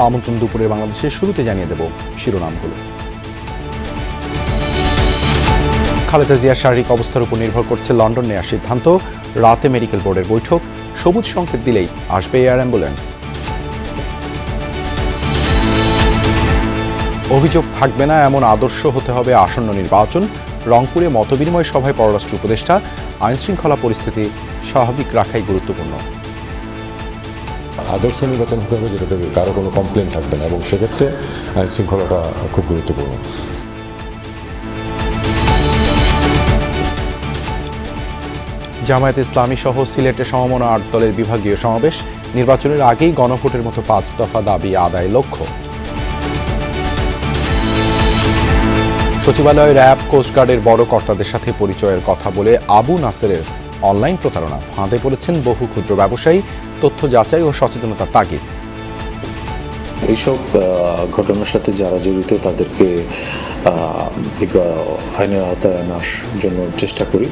আমন্ত্রণ দুপুরে বাংলাদেশের শুরুতে জানিয়ে দেব শিরোনামগুলো। খালেদা জিয়ার শারীরিক অবস্থার উপর নির্ভর করছে লন্ডন নেওয়ার সিদ্ধান্ত। রাতে মেডিকেল বোর্ডের বৈঠক, সবুজ সংকেত দিলেই আসবে এয়ার অ্যাম্বুলেন্স। অভিযোগ থাকবে না এমন আদর্শ হতে হবে আসন্ন নির্বাচন। রংপুরে মতবিনিময় সভায় পররাষ্ট্র উপদেষ্টা। আইনশৃঙ্খলা পরিস্থিতি স্বাভাবিক রাখাই গুরুত্বপূর্ণ। আদর্শ নির্বাচন হতে হবে যেটাতে কারো কোনো কমপ্লেন থাকবে না, এবং সেক্ষেত্রে আইনশৃঙ্খলাটা খুব গুরুত্বপূর্ণ। জামায়াতে ইসলামী সহ সিলেটে সমমনা ৮ দলের বিভাগীয় সমাবেশ। নির্বাচনের আগেই গণভোটের মতো ৫ দফা দাবি আদায় লক্ষ্য। সচিবালয়, র্যাব, কোস্টগার্ডের বড় কর্তাদের সাথে পরিচয়ের কথা বলে আবু নাসেরের অনলাইন প্রতারণা। ফাঁদে পড়েছেন বহু ক্ষুদ্র ব্যবসায়ী। তথ্য যাচাই ও সচেতনতার তাগিদ। এইসব ঘটনার সাথে যারা জড়িত তাদেরকে আইনের আওতায় আনার জন্য চেষ্টা করি।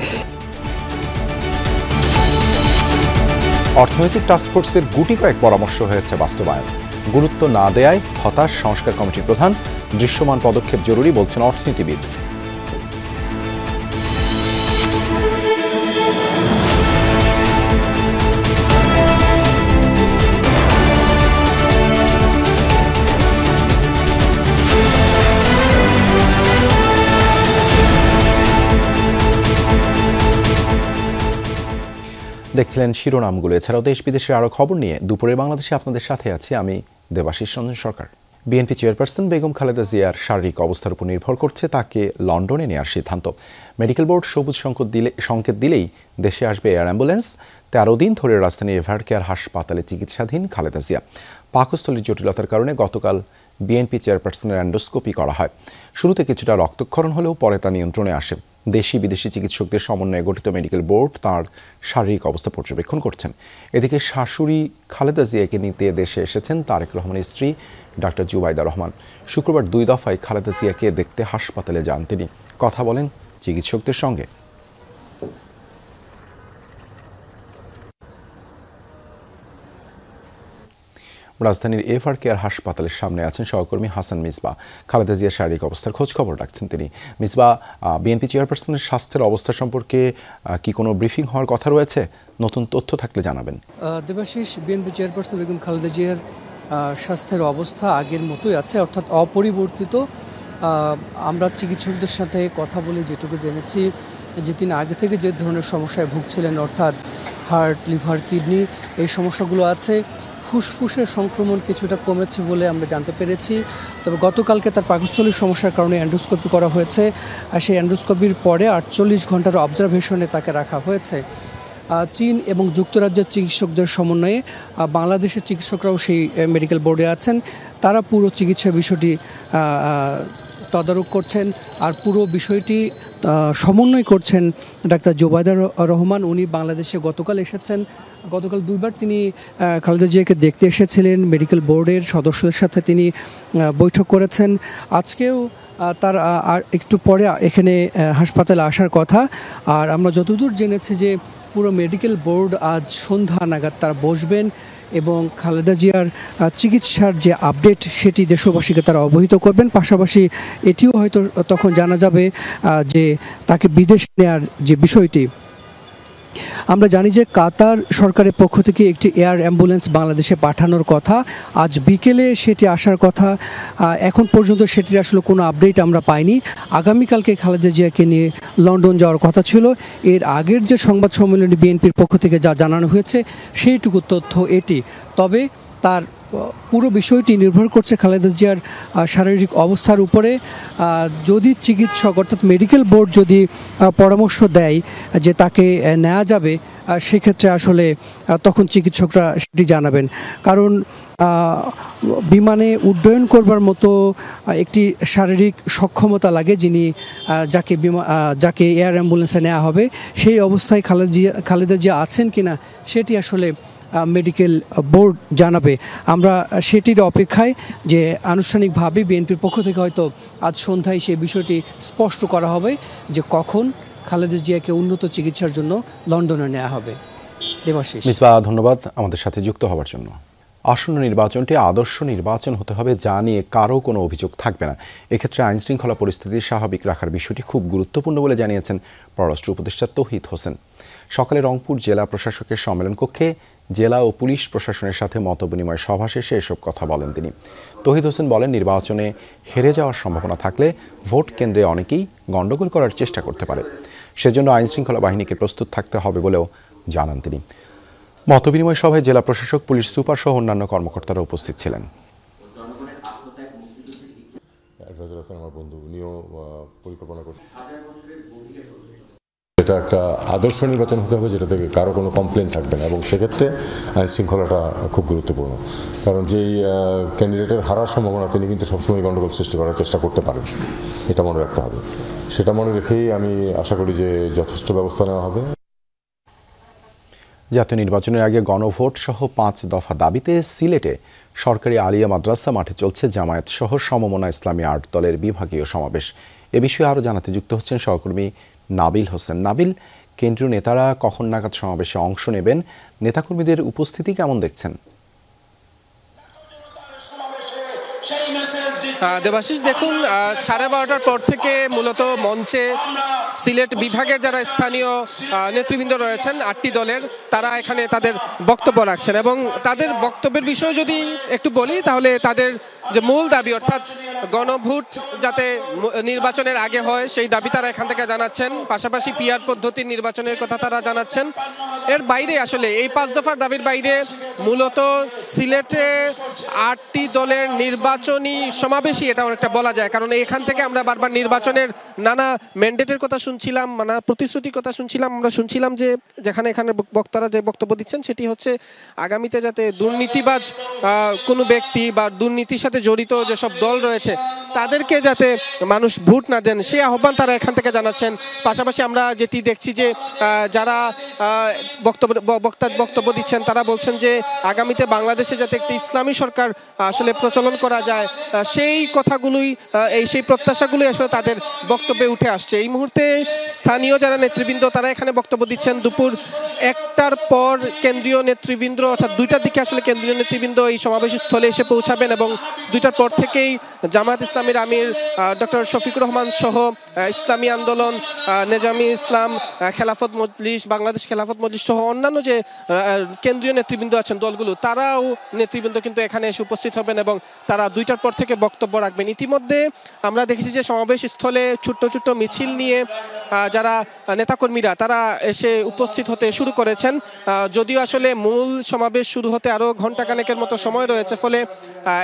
অর্থনৈতিক টাস্কফোর্সের গুটি কয়েক পরামর্শ হয়েছে বাস্তবায়ন। গুরুত্ব না দেয়ায় হতাশ সংস্কার কমিটির প্রধান। দৃশ্যমান পদক্ষেপ জরুরি বলছেন অর্থনীতিবিদ। দেখছিলেন শিরোনামগুলো। এছাড়াও দেশ বিদেশের আরও খবর নিয়ে দুপুরে বাংলাদেশে আপনাদের সাথে আছি আমি দেবাশিস রঞ্জন সরকার। বিএনপি চেয়ারপারসন বেগম খালেদা জিয়ার শারীরিক অবস্থার উপর নির্ভর করছে তাকে লন্ডনে নেওয়ার সিদ্ধান্ত। মেডিকেল বোর্ড সবুজ সংকেত দিলেই দেশে আসবে এয়ার অ্যাম্বুলেন্স। 13 দিন ধরে রাজধানীর এভারকেয়ার হাসপাতালে চিকিৎসাধীন খালেদা জিয়া। পাকস্থলীর জটিলতার কারণে গতকাল বিএনপি চেয়ারপারসনের অ্যান্ডোস্কোপি করা হয়। শুরুতে কিছুটা রক্তক্ষরণ হলেও পরে তা নিয়ন্ত্রণে আসে। দেশি বিদেশি চিকিৎসকদের সমন্বয়ে গঠিত মেডিকেল বোর্ড তাঁর শারীরিক অবস্থা পর্যবেক্ষণ করছেন। এদিকে শাশুড়ি খালেদা জিয়াকে নিতে দেশে এসেছেন তারেক রহমানের স্ত্রী ডাক্তার জুবাইদা রহমান। শুক্রবার 2 দফায় খালেদা জিয়াকে দেখতে হাসপাতালে যান তিনি। কথা বলেন চিকিৎসকদের সঙ্গে। রাজধানীর এভারকেয়ার হাসপাতালের সামনে আছেন সহকর্মী হাসান মিসবাহ। খালেদা জিয়ার শারীরিক অবস্থার খোঁজ খবর রাখছেন তিনি। মিসবাহ, বিএনপি চেয়ারপারসনের স্বাস্থ্যের অবস্থা সম্পর্কে কি কোনো ব্রিফিং হওয়ার কথা রয়েছে? নতুন তথ্য থাকলে জানাবেন। দেবাশিস, বিএনপি চেয়ারপারসন বেগম খালেদা জিয়ার স্বাস্থ্যের অবস্থা আগের মতোই আছে, অর্থাৎ অপরিবর্তিত। আমরা চিকিৎসকদের সাথে কথা বলে যেটুকু জেনেছি যে তিনি আগে থেকে যে ধরনের সমস্যায় ভুগছিলেন, অর্থাৎ হার্ট, লিভার, কিডনি, এই সমস্যাগুলো আছে। ফুসফুসের সংক্রমণ কিছুটা কমেছে বলে আমরা জানতে পেরেছি। তবে গতকালকে তার পাকস্থলীর সমস্যার কারণে অ্যান্ডোস্কোপি করা হয়েছে। আর সেই অ্যান্ডোস্কোপির পরে 48 ঘন্টার অবজারভেশনে তাকে রাখা হয়েছে। চীন এবং যুক্তরাজ্যের চিকিৎসকদের সমন্বয়ে বাংলাদেশের চিকিৎসকরাও সেই মেডিকেল বোর্ডে আছেন। তারা পুরো চিকিৎসার বিষয়টি তদারক করছেন। আর পুরো বিষয়টি সমন্বয় করছেন ডাক্তার জুবাইদা রহমান। উনি বাংলাদেশে গতকাল এসেছেন। গতকাল 2 বার তিনি খালেদা জিয়াকে দেখতে এসেছিলেন। মেডিকেল বোর্ডের সদস্যদের সাথে তিনি বৈঠক করেছেন। আজকেও তার একটু পরে এখানে হাসপাতালে আসার কথা। আর আমরা যতদূর জেনেছি যে পুরো মেডিকেল বোর্ড আজ সন্ধ্যা নাগাদ তারা বসবেন এবং খালেদা জিয়ার চিকিৎসার যে আপডেট সেটি দেশবাসীকে তারা অবহিত করবেন। পাশাপাশি এটিও হয়তো তখন জানা যাবে যে তাকে বিদেশ নেয়ার যে বিষয়টি। আমরা জানি যে কাতার সরকারের পক্ষ থেকে একটি এয়ার অ্যাম্বুলেন্স বাংলাদেশে পাঠানোর কথা। আজ বিকেলে সেটি আসার কথা। এখন পর্যন্ত সেটির আসলে কোনো আপডেট আমরা পাইনি। আগামীকালকে খালেদা জিয়াকে নিয়ে লন্ডন যাওয়ার কথা ছিল। এর আগের যে সংবাদ সম্মেলনে বিএনপির পক্ষ থেকে যা জানানো হয়েছে সেইটুকু তথ্য এটি। তবে তার পুরো বিষয়টি নির্ভর করছে খালেদা জিয়ার শারীরিক অবস্থার উপরে। যদি চিকিৎসক অর্থাৎ মেডিকেল বোর্ড যদি পরামর্শ দেয় যে তাকে নেওয়া যাবে, সেক্ষেত্রে আসলে তখন চিকিৎসকরা সেটি জানাবেন। কারণ বিমানে উড্ডয়ন করবার মতো একটি শারীরিক সক্ষমতা লাগে যাকে এয়ার অ্যাম্বুলেন্সে নেওয়া হবে। সেই অবস্থায় খালেদা জিয়া আছেন কিনা সেটি আসলে মেডিকেল বোর্ড জানাবে। আমরা সেটির অপেক্ষায় যে আনুষ্ঠানিকভাবে বিএনপির পক্ষ থেকে হয়তো আজ সন্ধ্যায় সেই বিষয়টি স্পষ্ট করা হবে যে কখন খালেদা জিয়াকে উন্নত চিকিৎসার জন্য লন্ডনে নেওয়া হবে। দেবাশিস। মিসবাহ, ধন্যবাদ আমাদের সাথে যুক্ত হওয়ার জন্য। আসন্ন নির্বাচনটি আদর্শ নির্বাচন হতে হবে, যা নিয়ে কারও কোনো অভিযোগ থাকবে না। এক্ষেত্রে আইনশৃঙ্খলা পরিস্থিতি স্বাভাবিক রাখার বিষয়টি খুব গুরুত্বপূর্ণ বলে জানিয়েছেন পররাষ্ট্র উপদেষ্টা তৌহিদ হোসেন। সকালে রংপুর জেলা প্রশাসকের সম্মেলন কক্ষে জেলা ও পুলিশ প্রশাসনের সাথে মতবিনিময় সভা শেষে এসব কথা বলেন তিনি। তৌহিদ হোসেন বলেন, নির্বাচনে হেরে যাওয়ার সম্ভাবনা থাকলে ভোট কেন্দ্রে অনেকেই গণ্ডগোল করার চেষ্টা করতে পারে। সেজন্য আইনশৃঙ্খলা বাহিনীকে প্রস্তুত থাকতে হবে বলেও জানান তিনি। মতবিনিময় সভায় জেলা প্রশাসক, পুলিশ সুপার সহ অন্যান্য কর্মকর্তারা উপস্থিত ছিলেন। আমার বন্ধু, উনিও পরিকল্পনা করছেন। এটা একটা আদর্শ নির্বাচন হতে হবে যেটা থেকে কারো কোনো কমপ্লেন থাকবে না, এবং সেক্ষেত্রে আইন শৃঙ্খলাটা খুব গুরুত্বপূর্ণ। কারণ যেই ক্যান্ডিডেটের হারার সম্ভাবনা, তিনি কিন্তু সবসময় গণ্ডগোল সৃষ্টি করার চেষ্টা করতে পারেন, এটা মনে রাখতে হবে। সেটা মনে রেখেই আমি আশা করি যে যথেষ্ট ব্যবস্থা নেওয়া হবে। জাতীয় নির্বাচনের আগে গণভোট সহ 5 দফা দাবিতে সিলেটে সরকারি আলিয়া মাদ্রাসা মাঠে চলছে জামায়াত সহ সমমনা ইসলামী 8 দলের বিভাগীয় সমাবেশ। এ বিষয়ে আরও জানাতে যুক্ত হচ্ছেন সহকর্মী নাবিল হোসেন। নাবিল, কেন্দ্রীয় নেতারা কখন নাগাদ সমাবেশে অংশ নেবেন? নেতাকর্মীদের উপস্থিতি কেমন দেখছেন? দেবাশিস, দেখুন 12:30টার পর থেকে মূলত মঞ্চে সিলেট বিভাগের যারা স্থানীয় নেতৃবৃন্দ রয়েছেন 8টি দলের, তারা এখানে তাদের বক্তব্য রাখছেন। এবং তাদের বক্তব্যের বিষয়ে যদি একটু বলি, তাহলে তাদের যে মূল দাবি, অর্থাৎ গণভোট যাতে নির্বাচনের আগে হয়, সেই দাবি তারা এখান থেকে জানাচ্ছেন। পাশাপাশি পিআর পদ্ধতির নির্বাচনের কথা তারা জানাচ্ছেন। এর বাইরে আসলে এই 5 দফার দাবির বাইরে মূলত সিলেটে 8টি দলের নির্বাচনী সমাবেশই এটা অনেকটা বলা যায়। কারণ এখান থেকে আমরা বারবার নির্বাচনের নানা ম্যান্ডেটের কথা শুনছিলাম, নানা প্রতিশ্রুতির কথা শুনছিলাম। আমরা শুনছিলাম যে এখানে বক্তারা যে বক্তব্য দিচ্ছেন, সেটি হচ্ছে আগামীতে যাতে দুর্নীতিবাজ কোনো ব্যক্তি বা দুর্নীতির সাথে জড়িত যেসব দল রয়েছে তাদেরকে যাতে মানুষ ভোট না দেন, সেই আহ্বান তারা এখান থেকে জানাচ্ছেন। পাশাপাশি আমরা যেটি দেখছি যে যারা বক্তব্য দিচ্ছেন, তারা বলছেন যে আগামীতে বাংলাদেশে যাতে একটি ইসলামী সরকার আসলে প্রচলন করা যায়, সেই কথাগুলোই সেই প্রত্যাশাগুলোই আসলে তাদের বক্তব্যে উঠে আসছে। এই মুহূর্তে স্থানীয় যারা নেতৃবৃন্দ, তারা এখানে বক্তব্য দিচ্ছেন। দুপুর 1টার পর কেন্দ্রীয় নেতৃবৃন্দ, অর্থাৎ 2টার দিকে আসলে কেন্দ্রীয় নেতৃবৃন্দ এই সমাবেশ স্থলে এসে পৌঁছাবেন, এবং 2টার পর থেকেই জামায়াত ইসলামীর আমির ডক্টর শফিকুর রহমান সহ ইসলামী আন্দোলন, নেজামি ইসলাম, খেলাফত মজলিস, বাংলাদেশ খেলাফত মজলিস সহ অন্যান্য যে কেন্দ্রীয় নেতৃবৃন্দ আছেন দলগুলো, তারাও নেতৃবৃন্দ কিন্তু এখানে এসে উপস্থিত হবেন এবং তারা 2টার পর থেকে বক্তব্য রাখবেন। ইতিমধ্যে আমরা দেখেছি যে সমাবেশ স্থলে ছোট্ট ছোট্ট মিছিল নিয়ে যারা নেতাকর্মীরা তারা এসে উপস্থিত হতে শুরু করেছেন। যদিও আসলে মূল সমাবেশ শুরু হতে আরও ঘণ্টাখানেকের মতো সময় রয়েছে, ফলে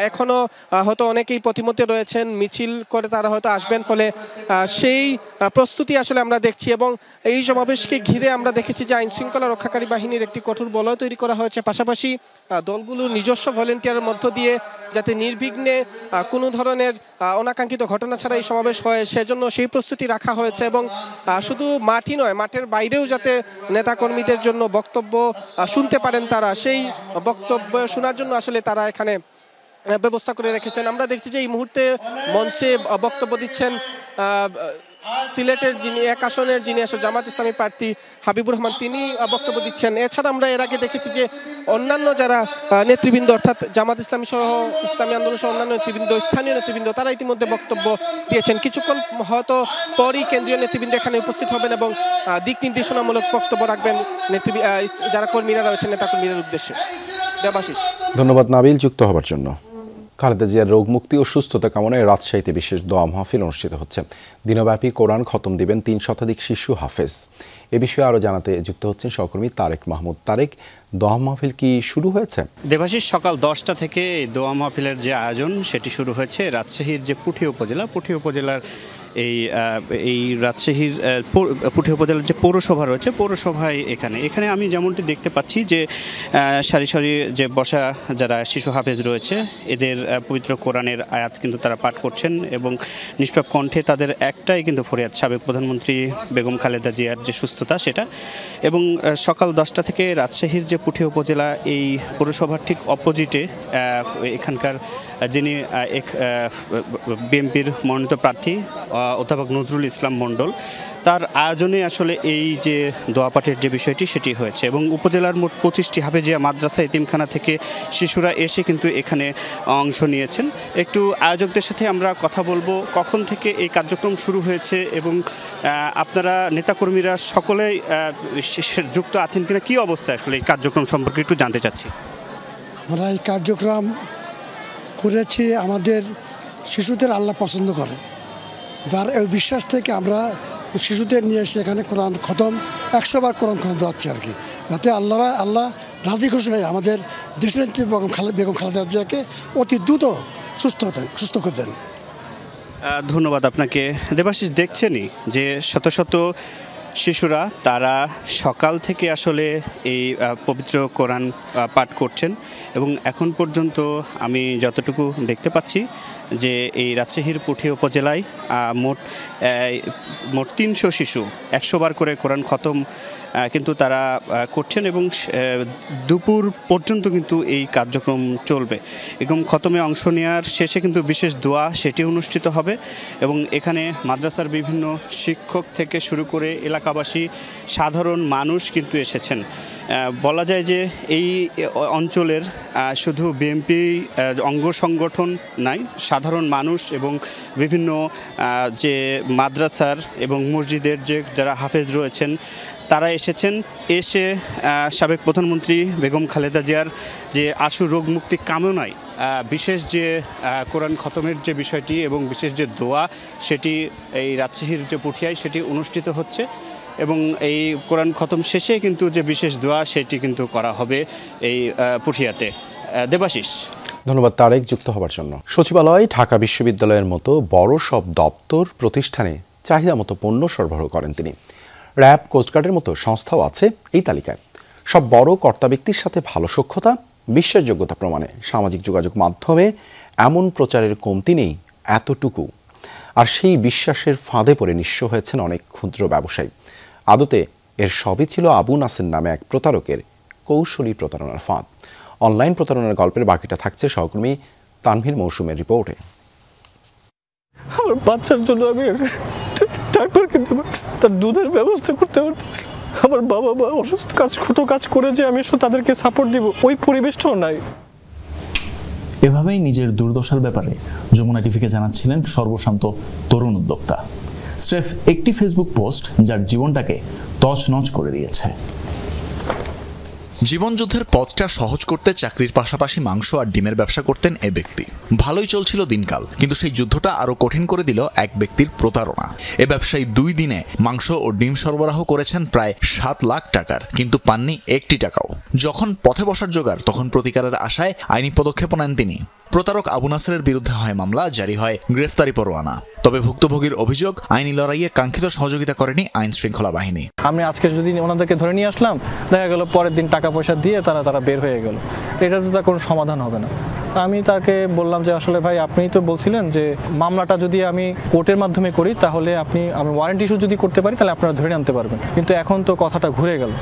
এখনও হয়তো অনেকেই পথিমধ্যে রয়েছেন, মিছিল করে তারা হয়তো আসবেন। ফলে সেই প্রস্তুতি আসলে আমরা দেখছি, এবং এই সমাবেশকে ঘিরে আমরা দেখেছি যে আইন শৃঙ্খলা রক্ষাকারী বাহিনীর একটি কঠোর বলয় তৈরি করা হয়েছে। পাশাপাশি দলগুলোর নিজস্ব ভলেন্টিয়ারের মধ্য দিয়ে যাতে নির্বিঘ্নে কোনো ধরনের অনাকাঙ্ক্ষিত ঘটনা ছাড়া এই সমাবেশ হয়, সেজন্য সেই প্রস্তুতি রাখা হয়েছে। এবং শুধু মাঠই নয়, মাঠের বাইরেও যাতে নেতাকর্মীদের জন্য বক্তব্য শুনতে পারেন, তারা সেই বক্তব্য শোনার জন্য আসলে তারা এখানে ব্যবস্থা করে রেখেছেন। আমরা দেখছি যে এই মুহূর্তে মঞ্চে বক্তব্য দিচ্ছেন সিলেটের যিনি 1 আসনের যিনি আসলে জামাত ইসলামী প্রার্থী হাবিবুর রহমান, তিনি বক্তব্য দিচ্ছেন। এছাড়া আমরা এর আগে দেখেছি যে অন্যান্য যারা নেতৃবৃন্দ, অর্থাৎ জামাত ইসলামী সহ ইসলামী আন্দোলন সহ অন্যান্য নেতৃবৃন্দ, স্থানীয় নেতৃবৃন্দ, তারা ইতিমধ্যে বক্তব্য দিয়েছেন। কিছুক্ষণ হয়তো পরই কেন্দ্রীয় নেতৃবৃন্দ এখানে উপস্থিত হবেন এবং দিক নির্দেশনামূলক বক্তব্য রাখবেন যারা কর্মীরা রয়েছেন নেতাকর্মীদের উদ্দেশ্যে। দেবাশিস, ধন্যবাদ নাবিল যুক্ত হবার জন্য। খালেদা জিয়ার রোগ মুক্তি ও সুস্থতা কামনায় রাজশাহীতে বিশেষ দোয়া মাহফিল অনুষ্ঠিত হচ্ছে। দিনব্যাপী কোরআন খতম দিবেন 3 শতাধিক শিশু হাফেজ। এ বিষয়ে আরও জানাতে যুক্ত হচ্ছেন সহকর্মী তারেক মাহমুদ। তারেক, দোয়া মাহফিল কি শুরু হয়েছে? দেবাশিস, সকাল 10টা থেকে দোয়া মাহফিলের যে আয়োজন সেটি শুরু হয়েছে। রাজশাহীর যে পুঠি উপজেলার এই রাজশাহীর পুঠি উপজেলার যে পৌরসভা রয়েছে, পৌরসভায় এখানে আমি যেমনটি দেখতে পাচ্ছি যে সারি সারি যে বসা যারা শিশু হাফেজ রয়েছে, এদের পবিত্র কোরআনের আয়াত কিন্তু তারা পাঠ করছেন এবং নিষ্পাপ কণ্ঠে তাদের একটাই কিন্তু ফরিয়াদ, সাবেক প্রধানমন্ত্রী বেগম খালেদা জিয়ার যে সুস্থতা সেটা। এবং সকাল 10টা থেকে রাজশাহীর যে পুঠি উপজেলা, এই পৌরসভার ঠিক অপোজিটে এখানকার যিনি বিএনপির মনোনীত প্রার্থী অধ্যাপক নজরুল ইসলাম মণ্ডল, তার আয়োজনে আসলে এই যে দোয়া পাঠের যে বিষয়টি সেটি হয়েছে এবং উপজেলার মোট 25টি হাফেজিয়া মাদ্রাসা এতিমখানা থেকে শিশুরা এসে কিন্তু এখানে অংশ নিয়েছেন। একটু আয়োজকদের সাথে আমরা কথা বলবো কখন থেকে এই কার্যক্রম শুরু হয়েছে এবং আপনারা নেতাকর্মীরা সকলেই যুক্ত আছেন কিনা, কী অবস্থা আসলে এই কার্যক্রম সম্পর্কে একটু জানতে চাচ্ছি। আমরা এই কার্যক্রম করেছি, আমাদের শিশুদের আল্লাহ পছন্দ করে, যার এই বিশ্বাস থেকে আমরা শিশুদের নিয়ে এসে এখানে কোরআন খতম 100 বার কোরআন খতম দেওয়াচ্ছি আর কি, যাতে আল্লাহ রাজি খুশি হয়ে আমাদের দেশনেত্রী বেগম খালেদা জিয়াকে অতি দ্রুত সুস্থ করে দেন। ধন্যবাদ আপনাকে। দেবাশিস, দেখছেনই যে শত শত শিশুরা তারা সকাল থেকে আসলে এই পবিত্র কোরআন পাঠ করছেন এবং এখন পর্যন্ত আমি যতটুকু দেখতে পাচ্ছি যে এই রাজশাহীর পুঠি উপজেলায় মোট 300 শিশু 100 বার করে কোরআন খতম কিন্তু তারা করছেন এবং দুপুর পর্যন্ত কিন্তু এই কার্যক্রম চলবে এবং খতমে অংশ নেওয়ার শেষে কিন্তু বিশেষ দোয়া সেটি অনুষ্ঠিত হবে এবং এখানে মাদ্রাসার বিভিন্ন শিক্ষক থেকে শুরু করে এলাকাবাসী সাধারণ মানুষ কিন্তু এসেছেন। বলা যায় যে এই অঞ্চলের শুধু বিএনপি অঙ্গ সংগঠন নাই, সাধারণ মানুষ এবং বিভিন্ন যে মাদ্রাসার এবং মসজিদের যে যারা হাফেজ রয়েছেন তারা এসেছেন। এসে সাবেক প্রধানমন্ত্রী বেগম খালেদা জিয়ার যে আশু রোগ মুক্তি কামনায় বিশেষ যে কোরআন খতমের যে বিষয়টি এবং বিশেষ যে দোয়া সেটি এই রাজশাহীর যে পুঠিয়ায় সেটি অনুষ্ঠিত হচ্ছে এবং এই কোরআন খতম শেষে কিন্তু যে বিশেষ দোয়া সেটি কিন্তু করা হবে এই পুঠিয়াতে। দেবাশিস, ধন্যবাদ তারেক যুক্ত হবার জন্য। সচিবালয় ঢাকা বিশ্ববিদ্যালয়ের মতো বড় সব দপ্তর প্রতিষ্ঠানে চাহিদা মতো পণ্য সরবরাহ করেন তিনি। র্যাব, কোস্টগার্ডের মতো সংস্থাও আছে এই তালিকায়। সব বড় কর্তা ব্যক্তির সাথে ভালো সখ্যতা, বিশ্বাসযোগ্যতা প্রমাণে সামাজিক যোগাযোগ মাধ্যমে এমন প্রচারের কমতি নেই এতটুকু। আর সেই বিশ্বাসের ফাঁদে পড়ে নিঃস্ব হয়েছেন অনেক ক্ষুদ্র ব্যবসায়ী। আদতে এর সবই ছিল আবু নাসের নামে এক প্রতারকের কৌশলী প্রতারণার ফাঁদ। অনলাইন প্রতারণার গল্পের বাকিটা থাকছে সহকর্মী তানভীর মৌসুমের রিপোর্টে। আমার বাচ্চার জন্য আমি ডাক্তার কিনতে পারছি, তার দুধের ব্যবস্থা করতে পারতেছি। আমার বাবা মা অসুস্থ, ছোটো কাজ করে যে আমি তাদেরকে সাপোর্ট দিব ওই পরিবেশটাও নাই। এভাবেই নিজের দুর্দশার ব্যাপারে যমুনা টিভিকে জানাচ্ছিলেন সর্বশান্ত তরুণ উদ্যোক্তা। স্রেফ একটি ফেসবুক পোস্ট যার জীবনটাকে তছনছ করে দিয়েছে। জীবনযুদ্ধের পথটা সহজ করতে চাকরির পাশাপাশি মাংস আর ডিমের ব্যবসা করতেন এ ব্যক্তি। ভালোই চলছিল দিনকাল, কিন্তু সেই যুদ্ধটা আরো কঠিন করে দিল এক ব্যক্তির প্রতারণা। এ ব্যবসায়ী 2 দিনে মাংস ও ডিম সরবরাহ করেছেন প্রায় 7 লাখ টাকার, কিন্তু পাননি 1টি টাকাও। যখন পথে বসার জোগাড় তখন প্রতিকারের আশায় আইনি পদক্ষেপ নেন তিনি। প্রতারক আবু নাসেরের বিরুদ্ধে হয় মামলা, জারি হয় গ্রেফতারি পরোয়ানা। তবে ভুক্তভোগীর অভিযোগ আইনি লড়াইয়ে কাঙ্ক্ষিত সহযোগিতা করেনি আইন শৃঙ্খলা বাহিনী। আমি আজকে যদি ওনাদেরকে ধরে নিয়ে আসলাম, দেখা গেল পরের দিন টাকা পয়সা দিয়ে তারা বের হয়ে গেল, এটা তো তার কোনো সমাধান হবে না। আমি তাকে বললাম যে আসলে ভাই আপনিই তো বলছিলেন যে মামলাটা যদি আমি কোর্টের মাধ্যমে করি তাহলে আমি ওয়ারেন্টি ইস্যু যদি করতে পারি তাহলে আপনারা ধরে আনতে পারবেন, কিন্তু এখন তো কথাটা ঘুরে গেল।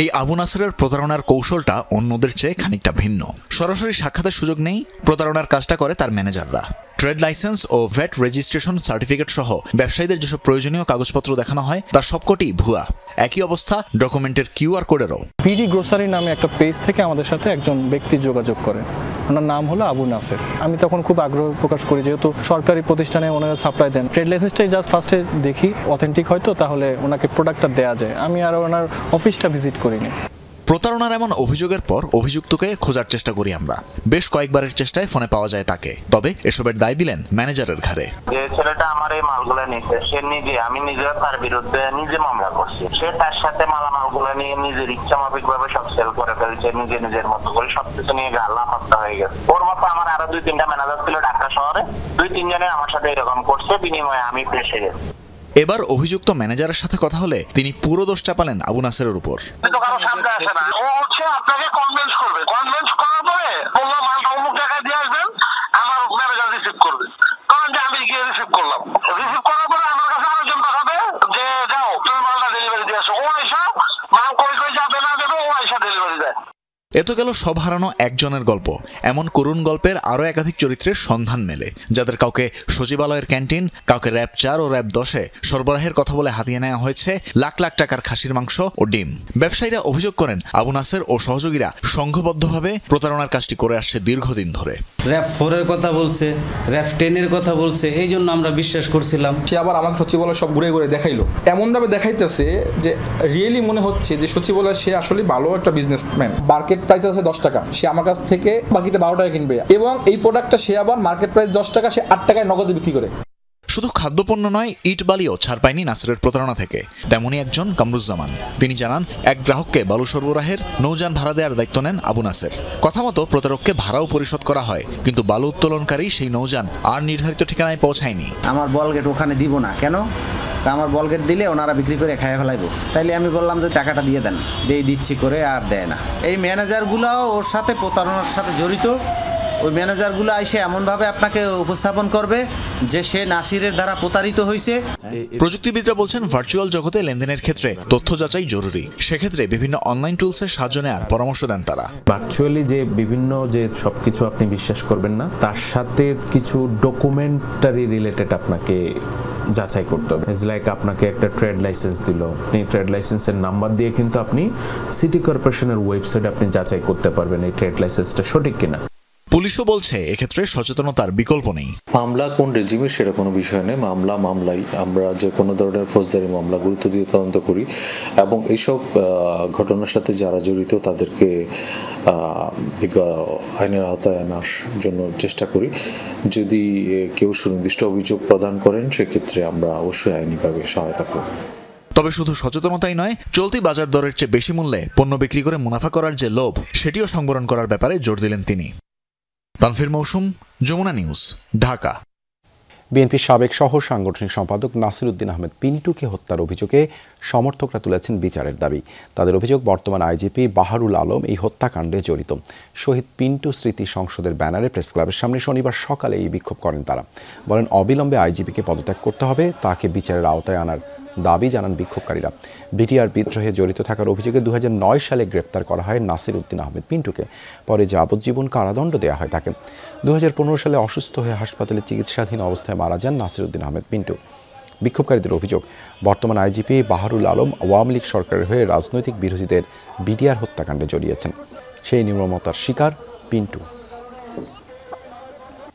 এই আবু নাসেরের প্রতারণার কৌশলটা অন্যদের চেয়ে খানিকটা ভিন্ন। সরাসরি সাক্ষাতের সুযোগ নেই, প্রতারণার কাজটা করে তার ম্যানেজাররা। ট্রেড লাইসেন্স ও ভ্যাট রেজিস্ট্রেশন সার্টিফিকেট সহ ব্যবসায়ীদের যেসব প্রয়োজনীয় কাগজপত্র দেখানো হয় তার সবকটি ভুয়া। একই অবস্থা ডকুমেন্টের QR কোডেরও। পিডি গ্রোসারি নামে একটা পেজ থেকে আমাদের সাথে একজন ব্যক্তি যোগাযোগ করে, ওনার নাম হলো আবু নাসের। আমি তখন খুব আগ্রহ প্রকাশ করি, যেহেতু সরকারি প্রতিষ্ঠানে ওনারা সাপ্লাই দেন, ট্রেড লাইসেন্সটাই জাস্ট ফার্স্টে দেখি অথেন্টিক হয়তো তাহলে ওনাকে প্রোডাক্টটা দেওয়া যায়। আমি আর ওনার অফিসটা ভিজিট করিনি। প্রতারণার এমন অভিযোগের পর অভিযুক্তকে খোঁজার চেষ্টা করি আমরা। বেশ কয়েকবারের চেষ্টায় ফোনে পাওয়া যায় তাকে, তবে এসবের দায় দিলেন ম্যানেজারের ঘাড়ে। যে ছেলেটা আমার এই মালগুলো নিচ্ছে সে আমি নিজে তার বিরুদ্ধে নিজে মামলা করছি। সে তার সাথে মালামালগুলো নিয়ে নিজের ইচ্ছা মাফিক ভাবে সব সেল করে ফেলছে, নিজের মতো করে সবকিছু নিয়ে লাফাত্তা হয়ে গেছে। ওর মতো আমার আরো 2-3টা ম্যানেজার ছিল ঢাকা শহরে, 2-3 জনে আমার সাথে এরকম করছে, বিনিময়ে আমি ফেসে গেছি। এবার অভিযুক্ত ম্যানেজারের সাথে কথা হলে তিনি পুরো দোষ চাপালেন আবু নাসেরের উপর। আপনাকে কনভিন্স করবে, কনভিন্স করার পরে বললাম মালটা অমুক জায়গায় দিয়ে আসবেন, আমার ম্যানেজার রিসিভ করবে। কারণ যে আমি গিয়ে রিসিভ করলাম, রিসিভ করার পরে আমার কাছে আরেকজন পাঠাবে যে যাও তুমি মালটা ডেলিভারি দিয়ে আসো। ও আইসা মাল কই যাবে না দেবে, ও আইসা ডেলিভারি দেয়। এ এত গেল সব হারানো একজনের গল্প। এমন করুণ গল্পের আরও একাধিক চরিত্রের সন্ধান মেলে, যাদের কাউকে সচিবালয়ের ক্যান্টিন, কাউকে র্যাব 4 ও র্যাব 10-এ সরবরাহের কথা বলে হাতিয়ে নেওয়া হয়েছে লাখ লাখ টাকার খাসির মাংস ও ডিম। ব্যবসায়ীরা অভিযোগ করেন আবু নাসের ও সহযোগীরা সংঘবদ্ধভাবে প্রতারণার কাজটি করে আসছে দীর্ঘদিন ধরে। র্যাব 4-এর কথা বলছে, র্যাব 10-এর কথা বলছে, এই জন্য আমরা বিশ্বাস করছিলাম। সে আবার আমাকে সচিবালয় সব ঘুরে ঘুরে দেখাইলো, এমনভাবে দেখাইতেছে যে রিয়েলি মনে হচ্ছে যে সচিবালয় সে আসলে ভালো একটা বিজনেসম্যান। মার্কেট প্রাইস আছে 10 টাকা, সে আমার কাছ থেকে বাকিতে 12 টাকা কিনবে এবং এই প্রোডাক্টটা সে আবার মার্কেট প্রাইস 10 টাকা, সে 8 টাকায় নগদে বিক্রি করে। শুধু খাদ্যপণ্য নয়, ইট বালিও ছাড় পায়নি নাসিরের প্রতারণা থেকে। তেমনই একজন কামরুজ্জামান, তিনি জানান এক গ্রাহককে বালু সরবরাহের নৌযান ভাড়া দেওয়ার দায়িত্ব নেন আবু নাসের। কথা মতো প্রতারককে ভাড়াও পরিশোধ করা হয়, কিন্তু বালু উত্তোলনকারী সেই নৌযান আর নির্ধারিত ঠিকানায় পৌঁছায়নি। আমার বলগেট ওখানে দিব না, কেন? আমার বলগেট দিলে ওনারা বিক্রি করে খাইয়ে ফেলাইবো। তাইলে আমি বললাম যে টাকাটা দিয়ে দেন, দিচ্ছি করে আর দেয় না। এই ম্যানেজারগুলোও ওর সাথে প্রতারণার সাথে জড়িত। ওই ম্যানেজারগুলো এসে এমনভাবে আপনাকে উপস্থাপন করবে যে সে নাসিরের দ্বারা প্রতারিত হয়েছে। প্রযুক্তিবিদরা বলছেন ভার্চুয়াল জগতে লেনদেনের ক্ষেত্রে তথ্য যাচাই জরুরি। সেক্ষেত্রে বিভিন্ন অনলাইন টুলসের সাহায্য নেওয়ার পরামর্শ দেন তারা। ভার্চুয়ালি যে বিভিন্ন যে সবকিছু আপনি বিশ্বাস করবেন না, তার সাথে কিছু ডকুমেন্টারি রিলেটেড আপনাকে যাচাই করতে হবে। ইজ লাইক আপনাকে একটা ট্রেড লাইসেন্স দিল, এই ট্রেড লাইসেন্সের নাম্বার দিয়ে কিন্তু আপনি সিটি কর্পোরেশনের ওয়েবসাইটে আপনি যাচাই করতে পারবেন এই ট্রেড লাইসেন্সটা সঠিক কিনা। পুলিশও বলছে এক্ষেত্রে সচেতনতার বিকল্প নেই। মামলা কোন রেজিমের সেটা কোনো বিষয় নেই, মামলাই আমরা যে কোনো ধরনের ফৌজদারি মামলা গুরুত্ব দিয়ে তদন্ত করি এবং এইসব ঘটনার সাথে যারা জড়িত তাদেরকে আইনের আওতায় আনার জন্য চেষ্টা করি। যদি কেউ সুনির্দিষ্ট অভিযোগ প্রদান করেন সেক্ষেত্রে আমরা অবশ্যই আইনিভাবে সহায়তা করব। তবে শুধু সচেতনতাই নয়, চলতি বাজার দরের চেয়ে বেশি মূল্যে পণ্য বিক্রি করে মুনাফা করার যে লোভ, সেটিও সংবরণ করার ব্যাপারে জোর দিলেন তিনি। তানফির মৌসুম, যমুনা নিউজ, ঢাকা। বিএনপির সাবেক সহ সাংগঠনিক সম্পাদক নাসির উদ্দিন আহমেদ পিন্টুকে হত্যার অভিযোগে সমর্থকরা তুলেছেন বিচারের দাবি। তাদের অভিযোগ, বর্তমান আইজিপি বাহারুল আলম এই হত্যাকাণ্ডে জড়িত। শহীদ পিন্টু স্মৃতি সংসদের ব্যানারে প্রেস ক্লাবের সামনে শনিবার সকালে এই বিক্ষোভ করেন তারা। বলেন অবিলম্বে আইজিপিকে পদত্যাগ করতে হবে, তাকে বিচারের আওতায় আনার দাবি জানান বিক্ষোভকারীরা। বিটিআর বিদ্রোহে জড়িত থাকার অভিযোগে 2009 সালে গ্রেপ্তার করা হয় নাসির উদ্দিন আহমেদ পিন্টুকে। পরে যাবজ্জীবন কারাদণ্ড দেওয়া হয় তাকে। 2015 সালে অসুস্থ হয়ে হাসপাতালে চিকিৎসাধীন অবস্থায় মারা যান নাসির উদ্দিন আহমেদ পিন্টু। বিক্ষোভকারীদের অভিযোগ, বর্তমান আইজিপি বাহারুল আলম আওয়ামী লীগ সরকারের হয়ে রাজনৈতিক বিরোধীদের বিটিআর হত্যাকাণ্ডে জড়িয়েছেন। সেই নির্মমতার শিকার পিন্টু।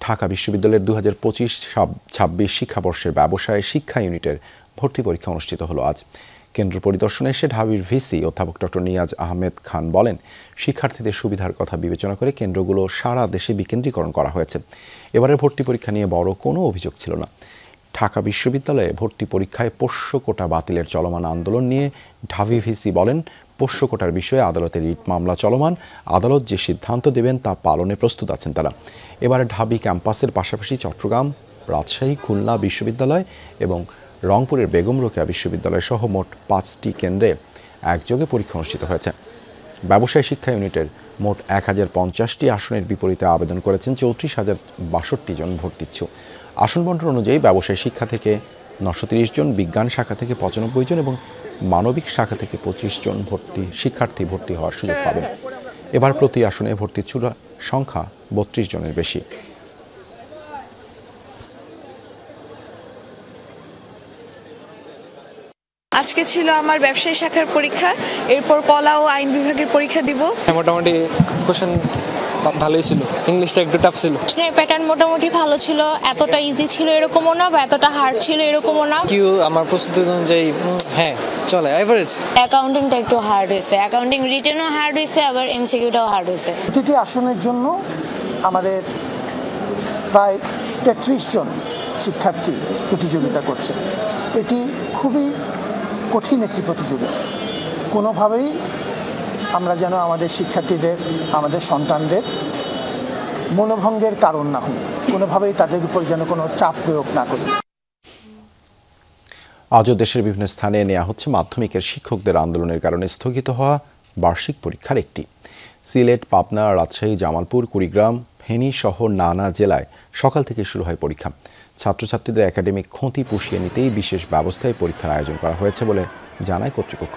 ঢাকা বিশ্ববিদ্যালয়ের 2025-26 শিক্ষাবর্ষের ব্যবসায় শিক্ষা ইউনিটের ভর্তি পরীক্ষা অনুষ্ঠিত হলো আজ। কেন্দ্র পরিদর্শনে এসে ঢাবির ভিসি অধ্যাপক ডক্টর নিয়াজ আহমেদ খান বলেন, শিক্ষার্থীদের সুবিধার কথা বিবেচনা করে কেন্দ্রগুলো সারা দেশে বিকেন্দ্রীকরণ করা হয়েছে। এবারের ভর্তি পরীক্ষা নিয়ে বড় কোনো অভিযোগ ছিল না। ঢাকা বিশ্ববিদ্যালয়ে ভর্তি পরীক্ষায় পোষ্য কোটা বাতিলের চলমান আন্দোলন নিয়ে ঢাবি ভিসি বলেন, পোষ্য কোটার বিষয়ে আদালতের রিট মামলা চলমান, আদালত যে সিদ্ধান্ত দেবেন তা পালনে প্রস্তুত আছেন তারা। এবারে ঢাবি ক্যাম্পাসের পাশাপাশি চট্টগ্রাম, রাজশাহী, খুলনা বিশ্ববিদ্যালয় এবং রংপুরের বেগম রোকেয়া বিশ্ববিদ্যালয় সহ মোট 5টি কেন্দ্রে একযোগে পরীক্ষা অনুষ্ঠিত হয়েছে। ব্যবসায় শিক্ষা ইউনিটের মোট 1050টি আসনের বিপরীতে আবেদন করেছেন 34,062 জন ভর্তিচ্ছু। আসন বন্টন অনুযায়ী ব্যবসায় শিক্ষা থেকে 930 জন, বিজ্ঞান শাখা থেকে 95 জন এবং মানবিক শাখা থেকে 25 জন শিক্ষার্থী ভর্তি হওয়ার সুযোগ পাবেন। এবার প্রতি আসনে ভর্তিচ্ছুর সংখ্যা 32 জনের বেশি। আজকে ছিল আমার ব্যবসায়ী শাখার পরীক্ষা, এরপর কলা ও আইন বিভাগের পরীক্ষা দিব। মোটামুটি কোশ্চেন ভালোই ছিল, ইংলিশটা একটু টাফ ছিল। প্রশ্নের প্যাটার্ন মোটামুটি ভালো ছিল, এতটা ইজি ছিল এরকমও না বা এতটা হার্ড ছিল এরকমও না। কিউ আমার প্রস্তুতি অনুযায়ী হ্যাঁ চলে, এভারেজ। অ্যাকাউন্টিংটা একটু হার্ড হয়েছে, অ্যাকাউন্টিং রিটেনও হার্ড হয়েছে, আবার এমসিকিউটাও হার্ড হয়েছে। প্রতিটি আসনের জন্য আমাদের প্রায় 33 জন শিক্ষার্থী প্রতিযোগিতা করছে। এটি খুবই কঠিন একটি প্রতিযোগিতা। কোনোভাবেই আমরা যেন আমাদের শিক্ষার্থীদের, আমাদের সন্তানদের মনোভঙ্গের কারণ না হই, কোনোভাবেই তাদের উপর যেন কোনো চাপ প্রয়োগ না করি। আজও দেশের বিভিন্ন স্থানে নেওয়া হচ্ছে মাধ্যমিকের শিক্ষকদের আন্দোলনের কারণে স্থগিত হওয়া বার্ষিক পরীক্ষার একটি। সিলেট, পাবনা, রাজশাহী, জামালপুর, কুড়িগ্রাম, ফেনী সহ নানা জেলায় সকাল থেকে শুরু হয় পরীক্ষা। ছাত্রছাত্রীদের একাডেমিক ক্ষতি পুষিয়ে নিতেই বিশেষ ব্যবস্থায় পরীক্ষার আয়োজন করা হয়েছে বলে জানায় কর্তৃপক্ষ।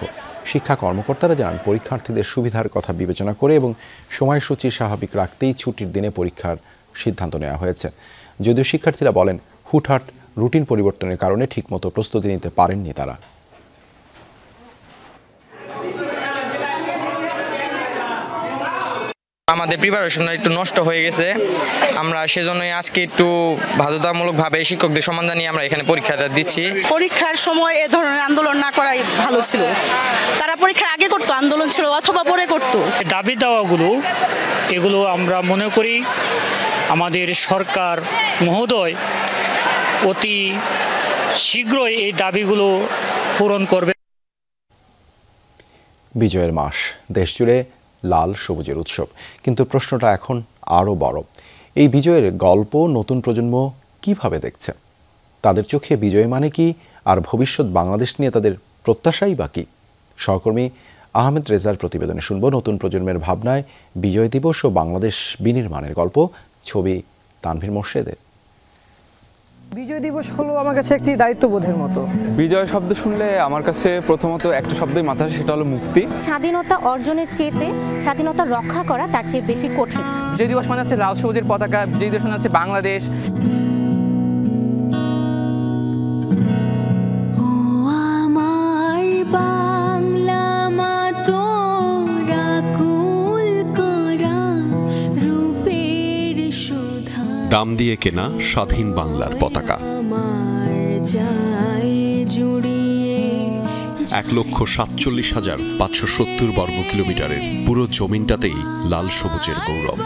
শিক্ষা কর্মকর্তারা জানান, পরীক্ষার্থীদের সুবিধার কথা বিবেচনা করে এবং সময়সূচি স্বাভাবিক রাখতেই ছুটির দিনে পরীক্ষার সিদ্ধান্ত নেওয়া হয়েছে। যদিও শিক্ষার্থীরা বলেন, হুটহাট রুটিন পরিবর্তনের কারণে ঠিকমতো প্রস্তুতি নিতে পারেননি তারা। আমাদের প্রিপারেশনটা একটু নষ্ট হয়ে গেছে, আমরা সেজন্যই আজকে একটু বাধ্যতামূলকভাবে শিক্ষকদের সম্মান জানিয়ে আমরা এখানে পরীক্ষাটা দিচ্ছি। পরীক্ষার সময় এ ধরনের আন্দোলন না করাই ভালো ছিল। তারা পরীক্ষার আগে করতো আন্দোলন ছিল অথবা পরে করতো। দাবি দাওয়াগুলো এগুলো আমরা মনে করি আমাদের সরকার মহোদয় অতি শীঘ্রই এই দাবিগুলো পূরণ করবে। বিজয়ের মাস, দেশজুড়ে লাল সবুজের উৎসব, কিন্তু প্রশ্নটা এখন আরও বড়। এই বিজয়ের গল্প নতুন প্রজন্ম কিভাবে দেখছে? তাদের চোখে বিজয় মানে কি, আর ভবিষ্যৎ বাংলাদেশ নিয়ে তাদের প্রত্যাশাই বা কি? সহকর্মী আহমেদ রেজার প্রতিবেদনে শুনব নতুন প্রজন্মের ভাবনায় বিজয় দিবস ও বাংলাদেশ বিনির্মাণের গল্প। ছবি তানভীর মোর্শেদের। বিজয় দিবস হলো আমার কাছে একটি দায়িত্ববোধের মতো। বিজয় শব্দ শুনলে আমার কাছে প্রথমত একটা শব্দই মাথায়, সেটা হলো মুক্তি। স্বাধীনতা অর্জনের চেয়ে স্বাধীনতা রক্ষা করা তার চেয়ে বেশি কঠিন। বিজয় দিবস মানে হচ্ছে লাল সবুজের পতাকা, বিজয় দিবস মানে হচ্ছে বাংলাদেশ। দাম দিয়ে কেনা স্বাধীন বাংলার পতাকা, 1,47,570 বর্গ কিলোমিটারের পুরো জমিনটাতেই লাল সবুজের গৌরব।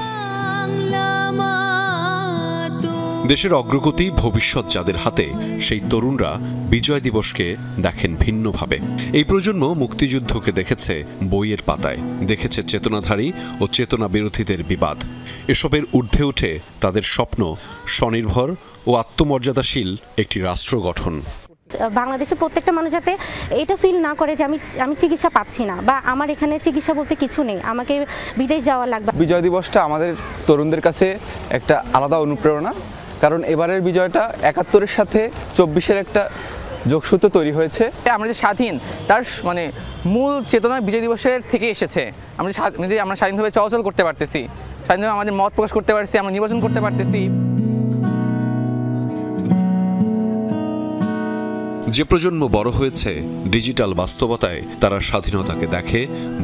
দেশের অগ্রগতি ভবিষ্যৎ যাদের হাতে, সেই তরুণরা বিজয় দিবসকে দেখেন ভিন্নভাবে। এই প্রজন্ম মুক্তিযুদ্ধকে দেখেছে বইয়ের পাতায়, দেখেছে চেতনাধারী ও চেতনা বিরোধীদের বিবাদ। এসবের ঊর্ধ্বে উঠে তাদের স্বপ্ন স্বনির্ভর ও আত্মমর্যাদাশীল একটি রাষ্ট্র গঠন। বাংলাদেশের প্রত্যেকটা মানুষ যাতে এটা ফিল না করে যে আমি চিকিৎসা পাচ্ছি না, বা আমার এখানে চিকিৎসা বলতে কিছু নেই, আমাকে বিদেশ যাওয়া লাগবে। বিজয় দিবসটা আমাদের তরুণদের কাছে একটা আলাদা অনুপ্রেরণা, কারণ এবারের বিজয়টা ৭১-এর সাথে ২৪-এর একটা যোগসূত্র তৈরি হয়েছে। আমরা যে স্বাধীন, তার মানে মূল চেতনা বিজয় দিবসের থেকে এসেছে। আমরা স্বাধীনভাবে চলাচল করতে পারতেছি, স্বাধীনভাবে আমাদের মত প্রকাশ করতে পারছি, আমরা নির্বাচন করতে পারতেছি। যে প্রজন্ম বড় হয়েছে ডিজিটাল বাস্তবতায়, তারা স্বাধীনতাকে দেখে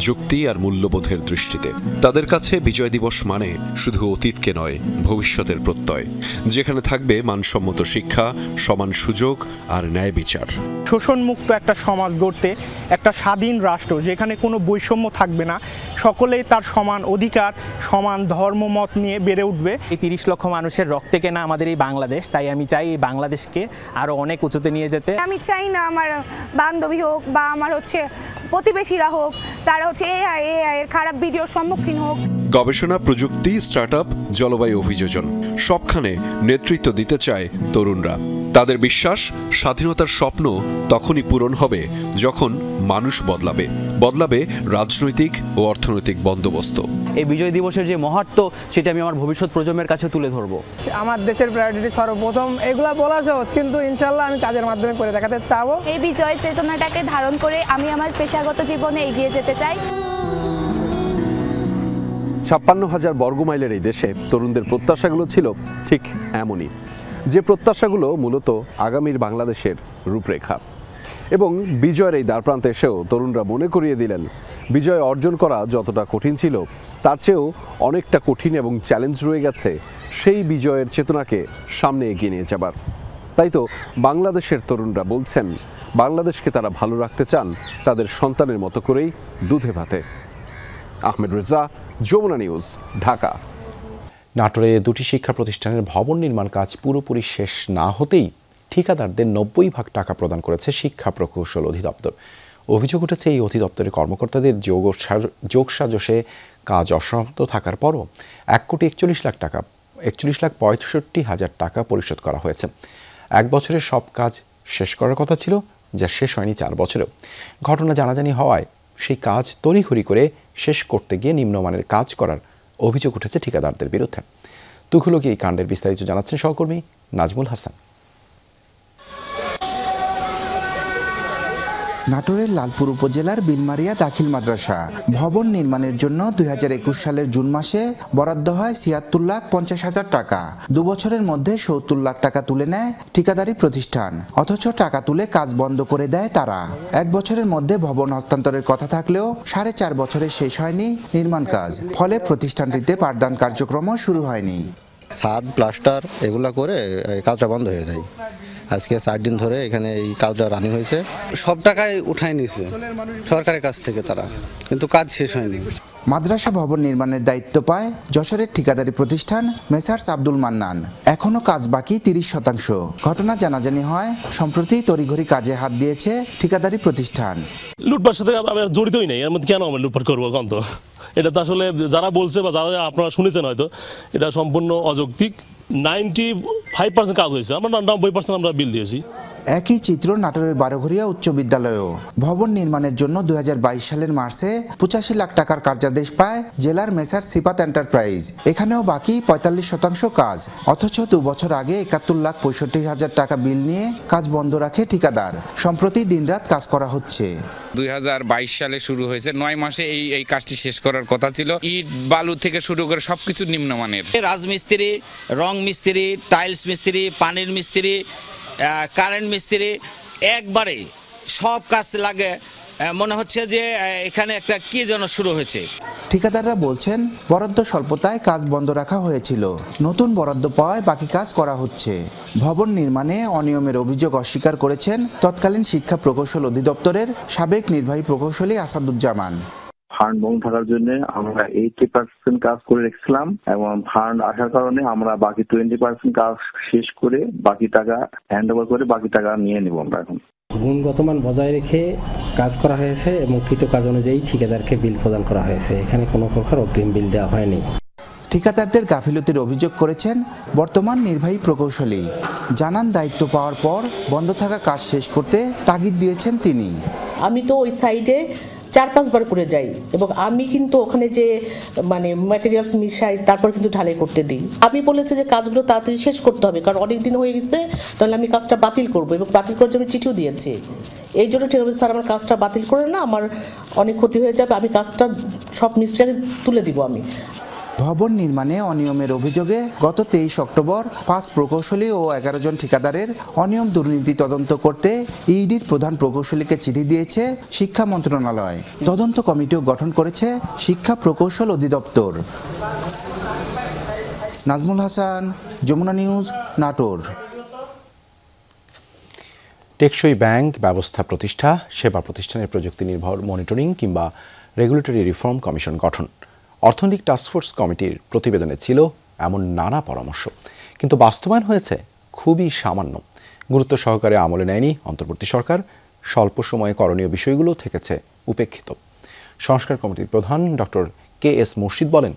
যুক্তি আর মূল্যবোধের দৃষ্টিতে। তাদের কাছে বিজয় দিবস মানে শুধু অতীতকে নয়, ভবিষ্যতের প্রত্যয়, যেখানে থাকবে মানসম্মত শিক্ষা, সমান সুযোগ আর ন্যায় বিচার। শোষণমুক্ত একটা সমাজ গড়তে, একটা স্বাধীন রাষ্ট্র যেখানে কোনো বৈষম্য থাকবে না, সকলেই তার সমান অধিকার, সমান ধর্মমত নিয়ে বেড়ে উঠবে। এই ৩০ লক্ষ মানুষের রক্তে কেনা আমাদের এই বাংলাদেশ, তাই আমি চাই এই বাংলাদেশকে আরো অনেক উঁচুতে নিয়ে যেতে। আমি চাই না আমার বান্ধবী হোক বা আমার প্রতিবেশীরা হোক, তারা এআই এর খারাপ ভিডিওর সম্মুখীন হোক। গবেষণা, প্রযুক্তি, স্টার্টআপ, জলবায়ু অভিযোজন, সবখানে নেতৃত্ব দিতে চায় তরুণরা। তাদের বিশ্বাস, স্বাধীনতার স্বপ্ন তখনই পূরণ হবে যখন মানুষ বদলাবে রাজনৈতিক ও অর্থনৈতিক বন্দোবস্ত। এই বিজয় দিবসের যে মাহাত্ম্য, সেটা আমি আমার ভবিষ্যৎ প্রজন্মের কাছে তুলে ধরবো। আমার দেশের প্রায়োরিটি সর্বপ্রথম, এগুলা বলা সহজ, কিন্তু ইনশাল্লাহ আমি কাজের মাধ্যমে করে দেখাতে চাবো। এই বিজয় চেতনাটাকে ধারণ করে আমি আমার পেশাগত জীবনে এগিয়ে যেতে চাই। ৫৬,০০০ বর্গমাইলের এই দেশে তরুণদের প্রত্যাশাগুলো ছিল ঠিক এমনই, যে প্রত্যাশাগুলো মূলত আগামীর বাংলাদেশের রূপরেখা। এবং বিজয়ের এই দ্বারপ্রান্তে এসেও তরুণরা মনে করিয়ে দিলেন, বিজয় অর্জন করা যতটা কঠিন ছিল, তার চেয়েও অনেকটা কঠিন এবং চ্যালেঞ্জ রয়ে গেছে সেই বিজয়ের চেতনাকে সামনে এগিয়ে নিয়ে যাবার। তাই তো বাংলাদেশের তরুণরা বলছেন, বাংলাদেশকে তারা ভালো রাখতে চান তাদের সন্তানের মতো করেই, দুধে ভাতে। আহমেদ রেজা, যমুনা নিউজ, ঢাকা। নাটোরে দুটি শিক্ষা প্রতিষ্ঠানের ভবন নির্মাণ কাজ পুরোপুরি শেষ না হতেই ঠিকাদারদের ৯০% টাকা প্রদান করেছে শিক্ষা প্রকৌশল অধিদপ্তর। অভিযোগ উঠেছে, এই অধিদপ্তরের কর্মকর্তাদের যোগসাজশে কাজ অসমাপ্ত থাকার পরও ১,৪১,৬৫,০০০ টাকা পরিশোধ করা হয়েছে। ১ বছরে সব কাজ শেষ করার কথা ছিল, যা শেষ হয়নি 4 বছরেও। ঘটনা জানাজানি হওয়ায় সেই কাজ তড়িঘড়ি করে শেষ করতে গিয়ে নিম্নমানের কাজ করার অভিযোগ উঠেছে ঠিকাদারদের বিরুদ্ধে। তুঘলকি এই কাণ্ডের বিস্তারিত জানাচ্ছেন সহকর্মী নাজমুল হাসান। নাটোরের লালপুর উপজেলার বিলমারিয়া দাখিল মাদ্রাসা ভবন নির্মাণের জন্য 2021 সালের জুন মাসে বরাদ্দ হয় ৭৬,৫০,০০০ টাকা। 2 বছরের মধ্যে ৭০ লাখ টাকা তুলে নেয় ঠিকাদারি প্রতিষ্ঠান, অথচ টাকা তুলে কাজ বন্ধ করে দেয় তারা। 1 বছরের মধ্যে ভবন হস্তান্তরের কথা থাকলেও 4.5 বছরে শেষ হয়নি নির্মাণ কাজ, ফলে প্রতিষ্ঠানটিতে পাঠদান কার্যক্রমও শুরু হয়নি। ছাদ প্লাস্টার এগুলা করে কাজটা বন্ধ হয়ে যায়। আজকে 4 দিন ধরে এখানে এই কাজটা রানিং হয়েছে। সব টাকাই উঠায় নিয়েছে সরকারের কাছ থেকে তারা, কিন্তু কাজ শেষ হয়নি। মাদ্রাসা ভবন নির্মাণের দায়িত্ব পায় যশোরের ঠিকাদারি প্রতিষ্ঠান মেসার্স আব্দুল মান্নান। এখনো কাজ বাকি 30%। ঘটনা জানাজানি হয় সম্প্রতি তড়িঘড়ি কাজে হাত দিয়েছে ঠিকাদারি প্রতিষ্ঠান। লুটপাটের সাথে আমরা জড়িতই নেই, এর মধ্যে কেন আমরা লুটপাট করবো? কন্ত এটা তো আসলে যারা বলছে বা যারা আপনারা শুনেছেন হয়তো, এটা সম্পূর্ণ অযৌক্তিক। 95% কাজ হয়েছে, আমরা 90% আমরা বিল দিয়েছি। একই চিত্র নাটোরের বারোঘরিয়া উচ্চ বিদ্যালয়েও ভবন নির্মাণের জন্য 2022 সালের মার্চে 85 লাখ টাকার কার্যাদেশ পায় জেলার মেসার্স সিপাত এন্টারপ্রাইজ। এখানেও বাকি 45% কাজ, অথচ 2 বছর আগে 71,65,000 টাকা বিল নিয়ে কাজ বন্ধ রাখে ঠিকাদার। সম্প্রতি দিনরাত কাজ করা হচ্ছে। 2022 সালে শুরু হয়েছে, 9 মাসে এই কাজটি শেষ করার কথা ছিল। ইট বালু থেকে শুরু করে সবকিছু নিম্নমানের। রাজমিস্ত্রি, রং মিস্ত্রি, টাইলস মিস্ত্রি, পানির মিস্ত্রি, কারেন্ট মিস্ত্রি, একবারে সব কাজ লাগে। মনে হচ্ছে যে এখানে একটা কি যেন শুরু হয়েছে। ঠিকাদাররা বলছেন বরাদ্দ স্বল্পতায় কাজ বন্ধ রাখা হয়েছিল, নতুন বরাদ্দ পাওয়ায় বাকি কাজ করা হচ্ছে। ভবন নির্মাণে অনিয়মের অভিযোগ অস্বীকার করেছেন তৎকালীন শিক্ষা প্রকৌশল অধিদপ্তরের সাবেক নির্বাহী প্রকৌশলী আসাদুজ্জামান। ফান্ড বন্ধ থাকার জন্য আমরা 80% কাজ করে রেখেছিলাম এবং ফান্ড আসার কারণে আমরা বাকি 20% কাজ শেষ করে বাকি টাকা হ্যান্ড ওভার করে বাকি টাকা নিয়ে নেব। আমরা এখন গুণগত মান বজায় রেখে কাজ করা হয়েছে এবং কৃত কাজ অনুযায়ী ঠিকাদারকে বিল প্রদান করা হয়েছে। এখানে কোনো প্রকার অগ্রিম বিল দেওয়া হয়নি। ঠিকাদারদের গাফিলতির অভিযোগ করেছেন বর্তমান নির্বাহী প্রকৌশলী। জানান দায়িত্ব পাওয়ার পর বন্ধ থাকা কাজ শেষ করতে তাগিদ দিয়েছেন তিনি। আমি তো ওই সাইডে 4-5 বার করে যাই এবং আমি কিন্তু ওখানে যে ম্যাটেরিয়ালস মিশাই, তারপর কিন্তু ঢালাই করতে দিই। আমি বলেছি যে কাজগুলো তাড়াতাড়ি শেষ করতে হবে, কারণ অনেক দিন হয়ে গেছে, তাহলে আমি কাজটা বাতিল করবো এবং বাতিল করার জন্য চিঠিও দিয়েছি। এই জন্য ঠিক আছে স্যার, আমার কাজটা বাতিল করে না, আমার অনেক ক্ষতি হয়ে যাবে, আমি কাজটা সব মিস্ত্রিকে তুলে দিব। আমি ভবন নির্মাণে অনিয়মের অভিযোগে গত 23 অক্টোবর 5 প্রকৌশলী ও 11 জন ঠিকাদারের অনিয়ম দুর্নীতি তদন্ত করতে ইডির প্রধান প্রকৌশলীকে চিঠি দিয়েছে শিক্ষা মন্ত্রণালয়। তদন্ত কমিটিও গঠন করেছে শিক্ষা প্রকৌশল অধিদপ্তর। নাজমুল হাসান, যমুনা নিউজ, নাটোর। টেকসই ব্যাংক ব্যবস্থা প্রতিষ্ঠা, সেবা প্রতিষ্ঠানের প্রযুক্তি নির্ভর মনিটরিং কিংবা রেগুলেটরি রিফর্ম কমিশন গঠন, অর্থনৈতিক টাস্কফোর্স কমিটির প্রতিবেদনে ছিল এমন নানা পরামর্শ, কিন্তু বাস্তবায়ন হয়েছে খুবই সামান্য। গুরুত্ব সহকারে আমলে নেয়নি অন্তর্বর্তী সরকার। স্বল্প সময়ে করণীয় বিষয়গুলো থেকেছে উপেক্ষিত। সংস্কার কমিটির প্রধান ডক্টর কে.এস. মুর্শিদ বলেন,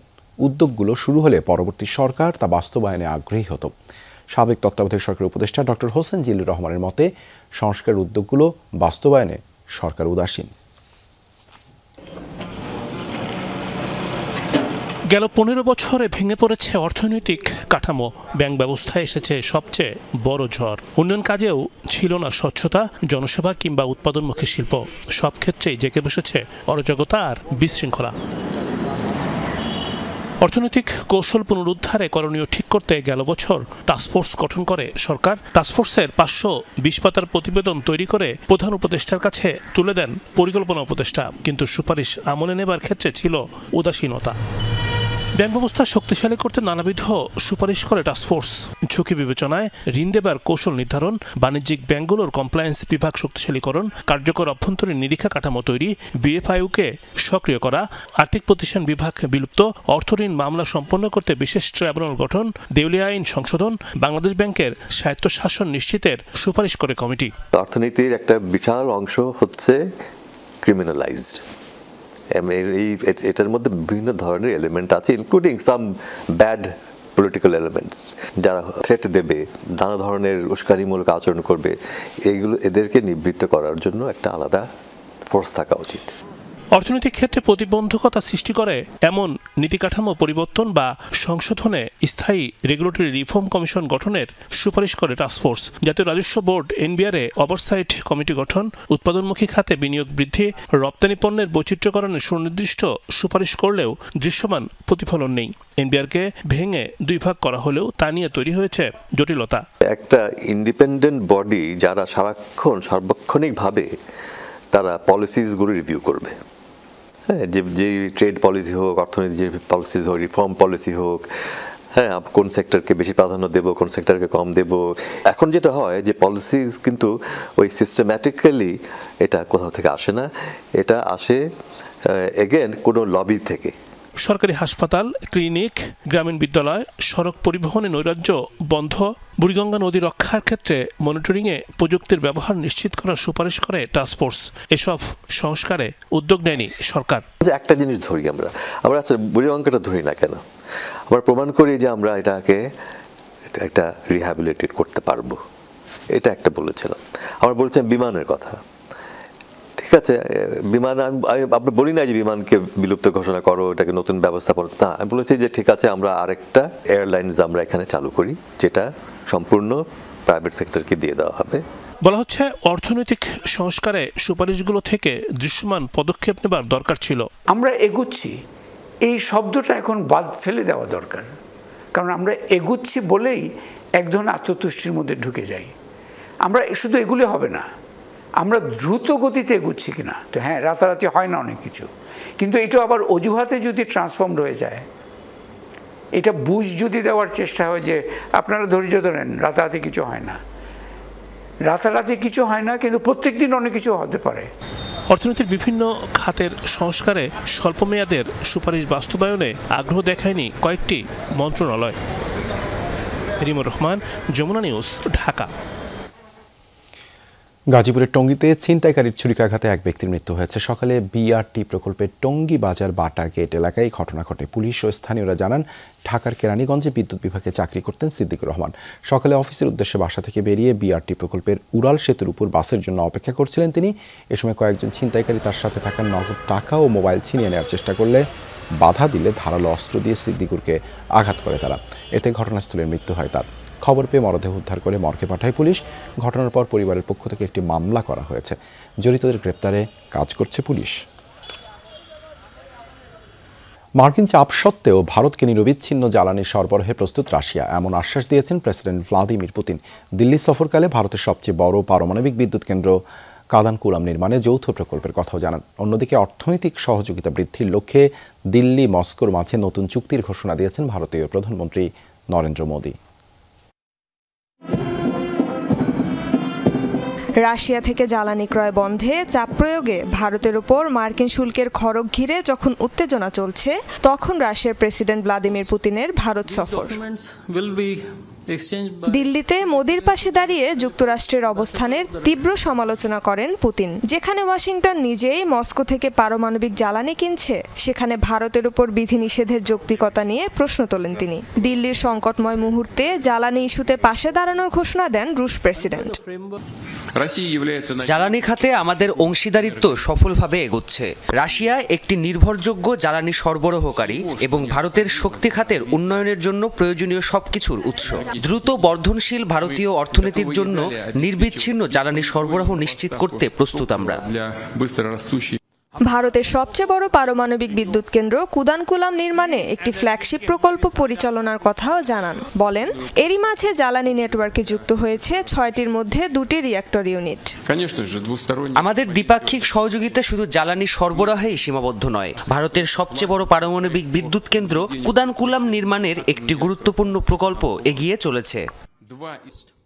উদ্যোগগুলো শুরু হলে পরবর্তী সরকার তা বাস্তবায়নে আগ্রহী হতো। সাবেক তত্ত্বাবধায়ক সরকারের উপদেষ্টা ডক্টর হোসেন জিল্লুর রহমানের মতে, সংস্কার উদ্যোগগুলো বাস্তবায়নে সরকার উদাসীন। গেল 15 বছরে ভেঙে পড়েছে অর্থনৈতিক কাঠামো, ব্যাংক ব্যবস্থায় এসেছে সবচেয়ে বড় ঝড়। উন্নয়ন কাজেও ছিল না স্বচ্ছতা, জনসেবা কিংবা উৎপাদনমুখী শিল্প। সব ক্ষেত্রেই জেগে বসেছে অরাজকতা আর বিশৃঙ্খলা। অর্থনৈতিক কৌশল পুনরুদ্ধারে করণীয় ঠিক করতে গেল বছর টাস্কফোর্স গঠন করে সরকার। টাস্কফোর্সের 520 পাতার প্রতিবেদন তৈরি করে প্রধান উপদেষ্টার কাছে তুলে দেন পরিকল্পনা উপদেষ্টা, কিন্তু সুপারিশ আমলে নেবার ক্ষেত্রে ছিল উদাসীনতা। ব্যাংক ব্যবস্থা শক্তিশালী করতে নানাবিধ সুপারিশ করে টাস্কফোর্স। ঝুঁকি বিবেচনায় ঋণ দেবার কৌশল নির্ধারণ, বাণিজ্যিক ব্যাংকগুলোর কমপ্লায়েন্স বিভাগ শক্তিশালীকরণ, কার্যকর অভ্যন্তরীণ নিরীক্ষা কাঠামো তৈরি, বিএফআইউকে সক্রিয় করা, আর্থিক প্রতিষ্ঠান বিভাগ বিলুপ্ত, অর্থঋণ মামলা সম্পন্ন করতে বিশেষ ট্রাইব্যুনাল গঠন, দেউলিয়া আইন সংশোধন, বাংলাদেশ ব্যাংকের স্বায়ত্তশাসন নিশ্চিতের সুপারিশ করে কমিটি। অর্থনীতির একটা বিশাল অংশ হচ্ছে ক্রিমিনালাইজড। এটার মধ্যে বিভিন্ন ধরনের এলিমেন্ট আছে, including some bad political elements. যারা থ্রেট দেবে, নানা ধরনের উস্কানিমূলক আচরণ করবে, এইগুলো এদেরকে নিবৃত্ত করার জন্য একটা আলাদা ফোর্স থাকা উচিত। অর্থনৈতিক ক্ষেত্রে প্রতিবন্ধকতা সৃষ্টি করে এমন নীতি কাঠামো পরিবর্তন বা সংশোধনে স্থায়ী রেগুলেটরি রিফর্ম কমিশন গঠনের সুপারিশ করে টাস্কফোর্স। জাতীয় রাজস্ব বোর্ড এনবিআরে ওভারসাইট কমিটি গঠন, উৎপাদনমুখী খাতে বিনিয়োগ বৃদ্ধি, রপ্তানি পণ্যের বৈচিত্র্যকরণের সুনির্দিষ্ট সুপারিশ করলেও দৃশ্যমান প্রতিফলন নেই। এনবিআরকে ভেঙে দুই ভাগ করা হলেও তা নিয়ে তৈরি হয়েছে জটিলতা। একটা ইন্ডিপেন্ডেন্ট বডি যারা সার্বক্ষণিকভাবে তারা পলিসিসগুলো রিভিউ করবে, হ্যাঁ, যে ট্রেড পলিসি হোক, অর্থনীতি যে পলিসি হোক, রিফর্ম পলিসি হোক, হ্যাঁ, কোন সেক্টরকে বেশি প্রাধান্য দেব, কোন সেক্টরকে কম দেব। এখন যেটা হয় যে পলিসিস কিন্তু ওই সিস্টেম্যাটিক্যালি এটা কোথাও থেকে আসে না, এটা আসে এগেন কোনো লবি থেকে। সরকারি হাসপাতাল, ক্লিনিক, গ্রামীণ বিদ্যালয়, সড়ক পরিবহনে নৈরাজ্য বন্ধ, বুড়িগঙ্গা নদী রক্ষার ক্ষেত্রে মনিটরিংয়ে প্রযুক্তির ব্যবহার নিশ্চিত করার সুপারিশ করে টাস্কফোর্স। এসব সংস্কারে উদ্যোগ নেয়নি সরকার। একটা জিনিস ধরি আমরা আচ্ছা বুড়িগঙ্গাটা ধরি না কেন, আমরা প্রমাণ করি যে আমরা এটাকে একটা রিহ্যাবিলিটেট করতে পারবো, এটা একটা বলেছিলাম। আমরা বলেছিলাম বিমানের কথা, ঠিক আছে, বিমান আমরা বলি না যে বিমানকে বিলুপ্ত ঘোষণা করো, এটাকে নতুন ব্যবস্থা করো, তা আমি বলেছি যে ঠিক আছে আমরা আরেকটা এয়ারলাইন্স আমরা এখানে চালু করি যেটা সম্পূর্ণ প্রাইভেট সেক্টরকে দিয়ে দেওয়া হবে। বলা হচ্ছে অর্থনৈতিক সংস্কারে সুপারিশগুলো থেকে দৃশ্যমান পদক্ষেপ নেবার দরকার ছিল। আমরা এগুচ্ছি এই শব্দটা এখন বাদ ফেলে দেওয়া দরকার, কারণ আমরা এগুচ্ছি বলেই এক ধরনের আত্মতুষ্টির মধ্যে ঢুকে যাই। আমরা শুধু এগুলি হবে না, আমরা দ্রুত গতিতে এগুচ্ছি কিনা, তো হ্যাঁ রাতারাতি হয় না অনেক কিছু, কিন্তু এটা আবার অজুহাতে যদি ট্রান্সফর্মড হয়ে যায়, এটা বুঝ যদি দেওয়ার চেষ্টা হয় যে আপনারা ধৈর্য ধরেন, রাতারাতি কিছু হয় না, রাতারাতি কিছু হয় না, কিন্তু প্রত্যেক দিন অনেক কিছু হতে পারে। অর্থনীতির বিভিন্ন খাতের সংস্কারে স্বল্পমেয়াদের সুপারিশ বাস্তবায়নে আগ্রহ দেখায়নি কয়েকটি মন্ত্রণালয়। রিমুর রহমান, যমুনা নিউজ, ঢাকা। গাজীপুরের টঙ্গীতে ছিনতাইকারীর ছুরিকাঘাতে এক ব্যক্তির মৃত্যু হয়েছে। সকালে বিআরটি প্রকল্পের টঙ্গী বাজার বাটা গেট এলাকায় ঘটনা ঘটে। পুলিশ ও স্থানীয়রা জানান, ঢাকার কেরানীগঞ্জে বিদ্যুৎ বিভাগে চাকরি করতেন সিদ্দিকুর রহমান। সকালে অফিসের উদ্দেশ্যে বাসা থেকে বেরিয়ে বিআরটি প্রকল্পের উড়াল সেতুর উপর বাসের জন্য অপেক্ষা করছিলেন তিনি। এ সময় কয়েকজন ছিনতাইকারী তার সাথে থাকা নগদ টাকা ও মোবাইল ছিনিয়ে নেওয়ার চেষ্টা করলে বাধা দিলে ধারালো অস্ত্র দিয়ে সিদ্দিকুরকে আঘাত করে তারা। এতে ঘটনাস্থলে মৃত্যু হয় তার। খবর পেয়ে মরদেহ উদ্ধার করে মর্গে পাঠায় পুলিশ। ঘটনার পর পরিবারের পক্ষ থেকে একটি মামলা করা হয়েছে। জড়িতদের গ্রেপ্তারে কাজ করছে পুলিশ। মার্কিন চাপ সত্ত্বেও ভারতকে নিরবিচ্ছিন্ন জ্বালানি সরবরাহে প্রস্তুত রাশিয়া, এমন আশ্বাস দিয়েছেন প্রেসিডেন্ট ভ্লাদিমির পুতিন। দিল্লি সফরকালে ভারতের সবচেয়ে বড় পারমাণবিক বিদ্যুৎ কেন্দ্র কাদানকুলাম নির্মাণে যৌথ প্রকল্পের কথাও জানান। অন্যদিকে অর্থনৈতিক সহযোগিতা বৃদ্ধির লক্ষ্যে দিল্লি মস্কোর মাঝে নতুন চুক্তির ঘোষণা দিয়েছেন ভারতীয় প্রধানমন্ত্রী নরেন্দ্র মোদী। রাশিয়া থেকে জ্বালানি ক্রয় বন্ধে চাপ প্রয়োগে ভারতের উপর মার্কিন শুল্কের খড়গ ঘিরে যখন উত্তেজনা চলছে, তখন রাশিয়ার প্রেসিডেন্ট ভ্লাদিমির পুতিনের ভারত সফর। দিল্লিতে মোদির পাশে দাঁড়িয়ে যুক্তরাষ্ট্রের অবস্থানের তীব্র সমালোচনা করেন পুতিন। যেখানে ওয়াশিংটন নিজেই মস্কো থেকে পারমাণবিক জ্বালানি কিনছে, সেখানে ভারতের উপর বিধিনিষেধের যৌক্তিকতা নিয়ে প্রশ্ন তোলেন তিনি। দিল্লির সংকটময় মুহূর্তে জ্বালানি ইস্যুতে পাশে দাঁড়ানোর ঘোষণা দেন রুশ প্রেসিডেন্ট। জ্বালানি খাতে আমাদের অংশীদারিত্ব সফলভাবে এগোচ্ছে। রাশিয়া একটি নির্ভরযোগ্য জ্বালানি সরবরাহকারী এবং ভারতের শক্তি খাতের উন্নয়নের জন্য প্রয়োজনীয় সবকিছুর উৎস। দ্রুত বর্ধনশীল ভারতীয় অর্থনীতির জন্য নির্বিচ্ছিন্ন জ্বালানি সরবরাহ নিশ্চিত করতে প্রস্তুত আমরা। ভারতের সবচেয়ে বড় পারমাণবিক বিদ্যুৎ কেন্দ্র কুদানকুলাম নির্মাণে একটি ফ্ল্যাগশিপ প্রকল্প পরিচালনার কথাও জানান। বলেন, এরই মাঝে জ্বালানি নেটওয়ার্কে যুক্ত হয়েছে 6টির মধ্যে 2টি রিঅ্যাক্টর ইউনিট। আমাদের দ্বিপাক্ষিক সহযোগিতা শুধু জ্বালানি সরবরাহেই সীমাবদ্ধ নয়। ভারতের সবচেয়ে বড় পারমাণবিক বিদ্যুৎ কেন্দ্র কুদানকুলাম নির্মাণের একটি গুরুত্বপূর্ণ প্রকল্প এগিয়ে চলেছে।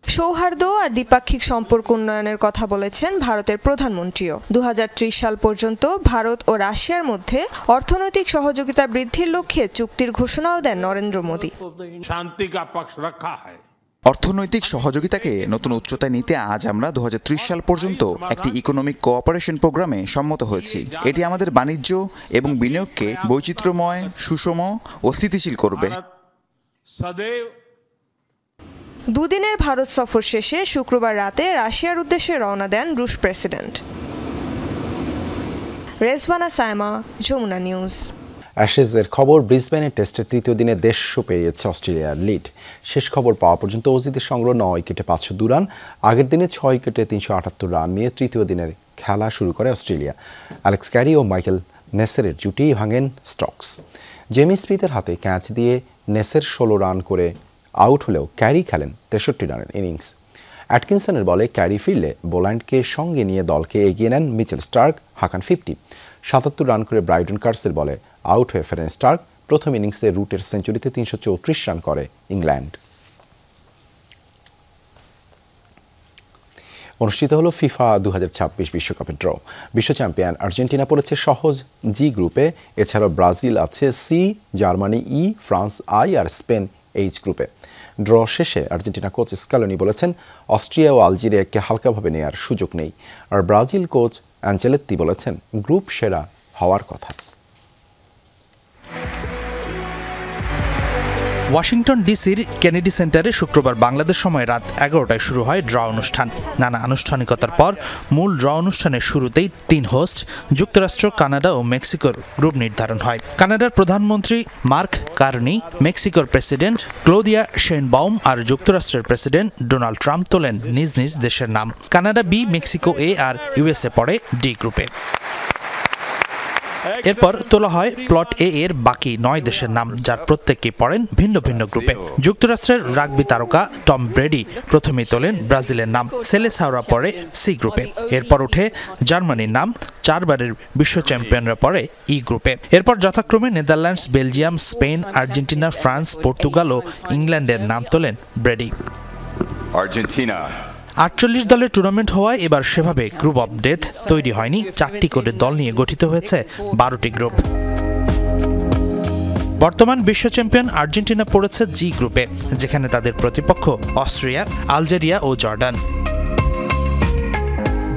সৌহার্দ্য আর দ্বিপাক্ষিক সম্পর্ক উন্নয়নের কথা বলেছেন ভারতের প্রধানমন্ত্রীও। 2030 সাল পর্যন্ত ভারত ও রাশিয়ার মধ্যে অর্থনৈতিক সহযোগিতা বৃদ্ধির লক্ষ্যে চুক্তির ঘোষণাও দেন নরেন্দ্র মোদী। অর্থনৈতিক সহযোগিতাকে নতুন উচ্চতায় নিতে আজ আমরা 2030 সাল পর্যন্ত একটি ইকোনমিক কোঅপারেশন প্রোগ্রামে সম্মত হয়েছি। এটি আমাদের বাণিজ্য এবং বিনিয়োগকে বৈচিত্র্যময়, সুষম ও স্থিতিশীল করবে। দুদিনের ভারত সফর শেষে শুক্রবার রাতে রাশিয়ার উদ্দেশ্যে রওনা দেন রুশ প্রেসিডেন্ট। রেজওয়ানা সায়মা, যমুনা নিউজ। অ্যাশেজের খবর, ব্রিসবেনের টেস্টের তৃতীয় দিনে 150 পেরিয়েছে অস্ট্রেলিয়ার লিড। শেষ খবর পাওয়া পর্যন্ত অজিদের সংগ্রহ 9 উইকেটে 502 রান। আগের দিনে 6 উইকেটে 378 রান নিয়ে তৃতীয় দিনের খেলা শুরু করে অস্ট্রেলিয়া। অ্যালেক্স ক্যারি ও মাইকেল নেসেরের জুটি ভাঙেন স্টকস। জেমি স্মিথের হাতে ক্যাচ দিয়ে নেসের 16 রান করে আউট হলেও ক্যারি খেলেন 63 রানের ইনিংস। অ্যাটকিনসনের বলে ক্যারি ফিরলে বোল্যান্ডকে সঙ্গে নিয়ে দলকে এগিয়ে নেন মিচেল স্টার্ক, হাকান 50। 77 রান করে ব্রাইডন কার্সের বলে আউট হয়ে ফেরেন স্টার্ক। প্রথম ইনিংসে রুটের সেঞ্চুরিতে 334 রান করে ইংল্যান্ড। অনুষ্ঠিত হলো ফিফা 2026 বিশ্বকাপের ড্র। বিশ্ব চ্যাম্পিয়ন আর্জেন্টিনা পড়েছে সহজ জি গ্রুপে। এছাড়াও ব্রাজিল আছে C, Germany E, France I আর স্পেন এইচ গ্রুপে। ড্র শেষে আর্জেন্টিনা কোচ স্ক্যালোনি বলেছেন অস্ট্রিয়া ও আলজেরিয়াকে হালকাভাবে নেয়ার সুযোগ নেই। আর ব্রাজিল কোচ অ্যাঞ্চেলেত্তি বলেছেন গ্রুপ সেরা হওয়ার কথা। ওয়াশিংটন ডিসির কেনেডি সেন্টারে শুক্রবার বাংলাদেশ সময় রাত 11টায় শুরু হয় ড্র অনুষ্ঠান। নানা আনুষ্ঠানিকতার পর মূল ড্র অনুষ্ঠানের শুরুতেই 3 হোস্ট যুক্তরাষ্ট্র, কানাডা ও মেক্সিকোর গ্রুপ নির্ধারণ হয়। কানাডার প্রধানমন্ত্রী মার্ক কার্নি, মেক্সিকোর প্রেসিডেন্ট ক্লোদিয়া শেইনবাউম আর যুক্তরাষ্ট্রের প্রেসিডেন্ট ডোনাল্ড ট্রাম্প তোলেন নিজ নিজ দেশের নাম। কানাডা বি, মেক্সিকো এ আর ইউএসএ পড়ে ডি গ্রুপে। এরপর তোলা হয় প্লট এ এর বাকি 9 দেশের নাম, যার প্রত্যেকেই পড়েন ভিন্ন ভিন্ন গ্রুপে। যুক্তরাষ্ট্রের রাগবি তারকা টম ব্রেডি প্রথমেই তোলেন ব্রাজিলের নাম, সেলেসাওরা পড়ে সি গ্রুপে। এরপর উঠে জার্মানির নাম, 4 বারের বিশ্ব চ্যাম্পিয়নরা পড়ে ই গ্রুপে। এরপর যথাক্রমে Netherlands, Belgium, Spain, Argentina, France, Portugal ও ইংল্যান্ডের নাম তোলেন ব্রেডি। 48 দলের টুর্নামেন্ট হওয়ায় এবার সেভাবে গ্রুপ অফ ডেথ তৈরি হয়নি। 4টি করে দল নিয়ে গঠিত হয়েছে 12টি গ্রুপ। বর্তমান বিশ্ব চ্যাম্পিয়ন আর্জেন্টিনা পড়েছে জি গ্রুপে, যেখানে তাদের প্রতিপক্ষ অস্ট্রিয়া, আলজেরিয়া ও জর্ডান।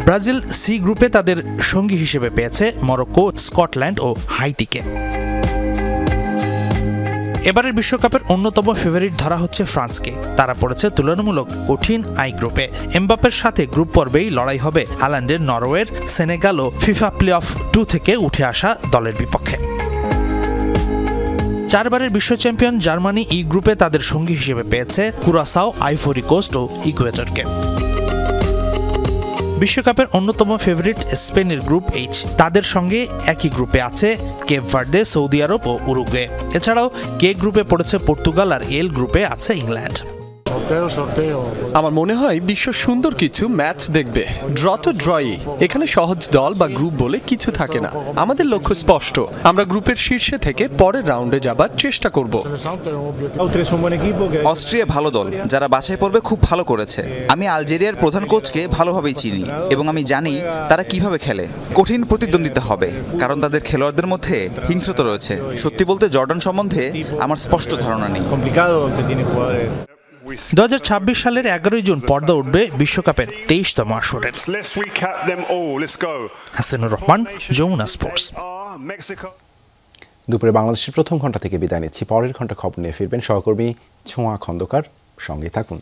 ব্রাজিল সি গ্রুপে তাদের সঙ্গী হিসেবে পেয়েছে মরক্কো, স্কটল্যান্ড ও হাইতিকে। এবারের বিশ্বকাপের অন্যতম ফেভারিট ধরা হচ্ছে ফ্রান্সকে। তারা পড়েছে তুলনামূলক কঠিন আই গ্রুপে। এমবাপ্পের সাথে গ্রুপ পর্বেই লড়াই হবে হাল্যান্ডের, নরওয়ের, Senegal O FIFA play of 2 থেকে উঠে আসা দলের বিপক্ষে। 4 বারের বিশ্ব চ্যাম্পিয়ন জার্মানি ই গ্রুপে তাদের সঙ্গী হিসেবে পেয়েছে কুরাসাও, আইভরি কোস্ট ও ইকুয়েডরকে। বিশ্বকাপের অন্যতম ফেভারিট স্পেনের গ্রুপ এইচ, তাদের সঙ্গে একই গ্রুপে আছে কেপ ভার্দে, সৌদি আরব ও উরুগুয়ে। এছাড়াও কে গ্রুপে পড়েছে পর্তুগাল আর এল গ্রুপে আছে ইংল্যান্ড। আমার মনে হয় বিশ্ব সুন্দর কিছু ম্যাচ দেখবে। ড্র তো ড্রই, এখানে সহজ দল বা গ্রুপ বলে কিছু থাকে না। আমাদের লক্ষ্য স্পষ্ট, আমরা গ্রুপের শীর্ষে থেকে পরের রাউন্ডে যাবার চেষ্টা করব। অস্ট্রিয়া ভালো দল, যারা বাছাই পর্বে খুব ভালো করেছে। আমি আলজেরিয়ার প্রধান কোচকে ভালোভাবেই চিনি এবং আমি জানি তারা কিভাবে খেলে। কঠিন প্রতিদ্বন্দ্বিতা হবে, কারণ তাদের খেলোয়াড়দের মধ্যে হিংস্রতা রয়েছে। সত্যি বলতে জর্ডান সম্বন্ধে আমার স্পষ্ট ধারণা নেই। 2026 সালের 11 জুন পর্দা উঠবে বিশ্বকাপের 23তম আসরের। হাসানুর রহমান, যমুনা স্পোর্টস। দুপুরে বাংলাদেশের প্রথম ঘন্টা থেকে বিদায় নিচ্ছি। পরের ঘন্টা খবর নিয়ে ফিরবেন সহকর্মী ছোঁয়া খন্দকার। সঙ্গে থাকুন।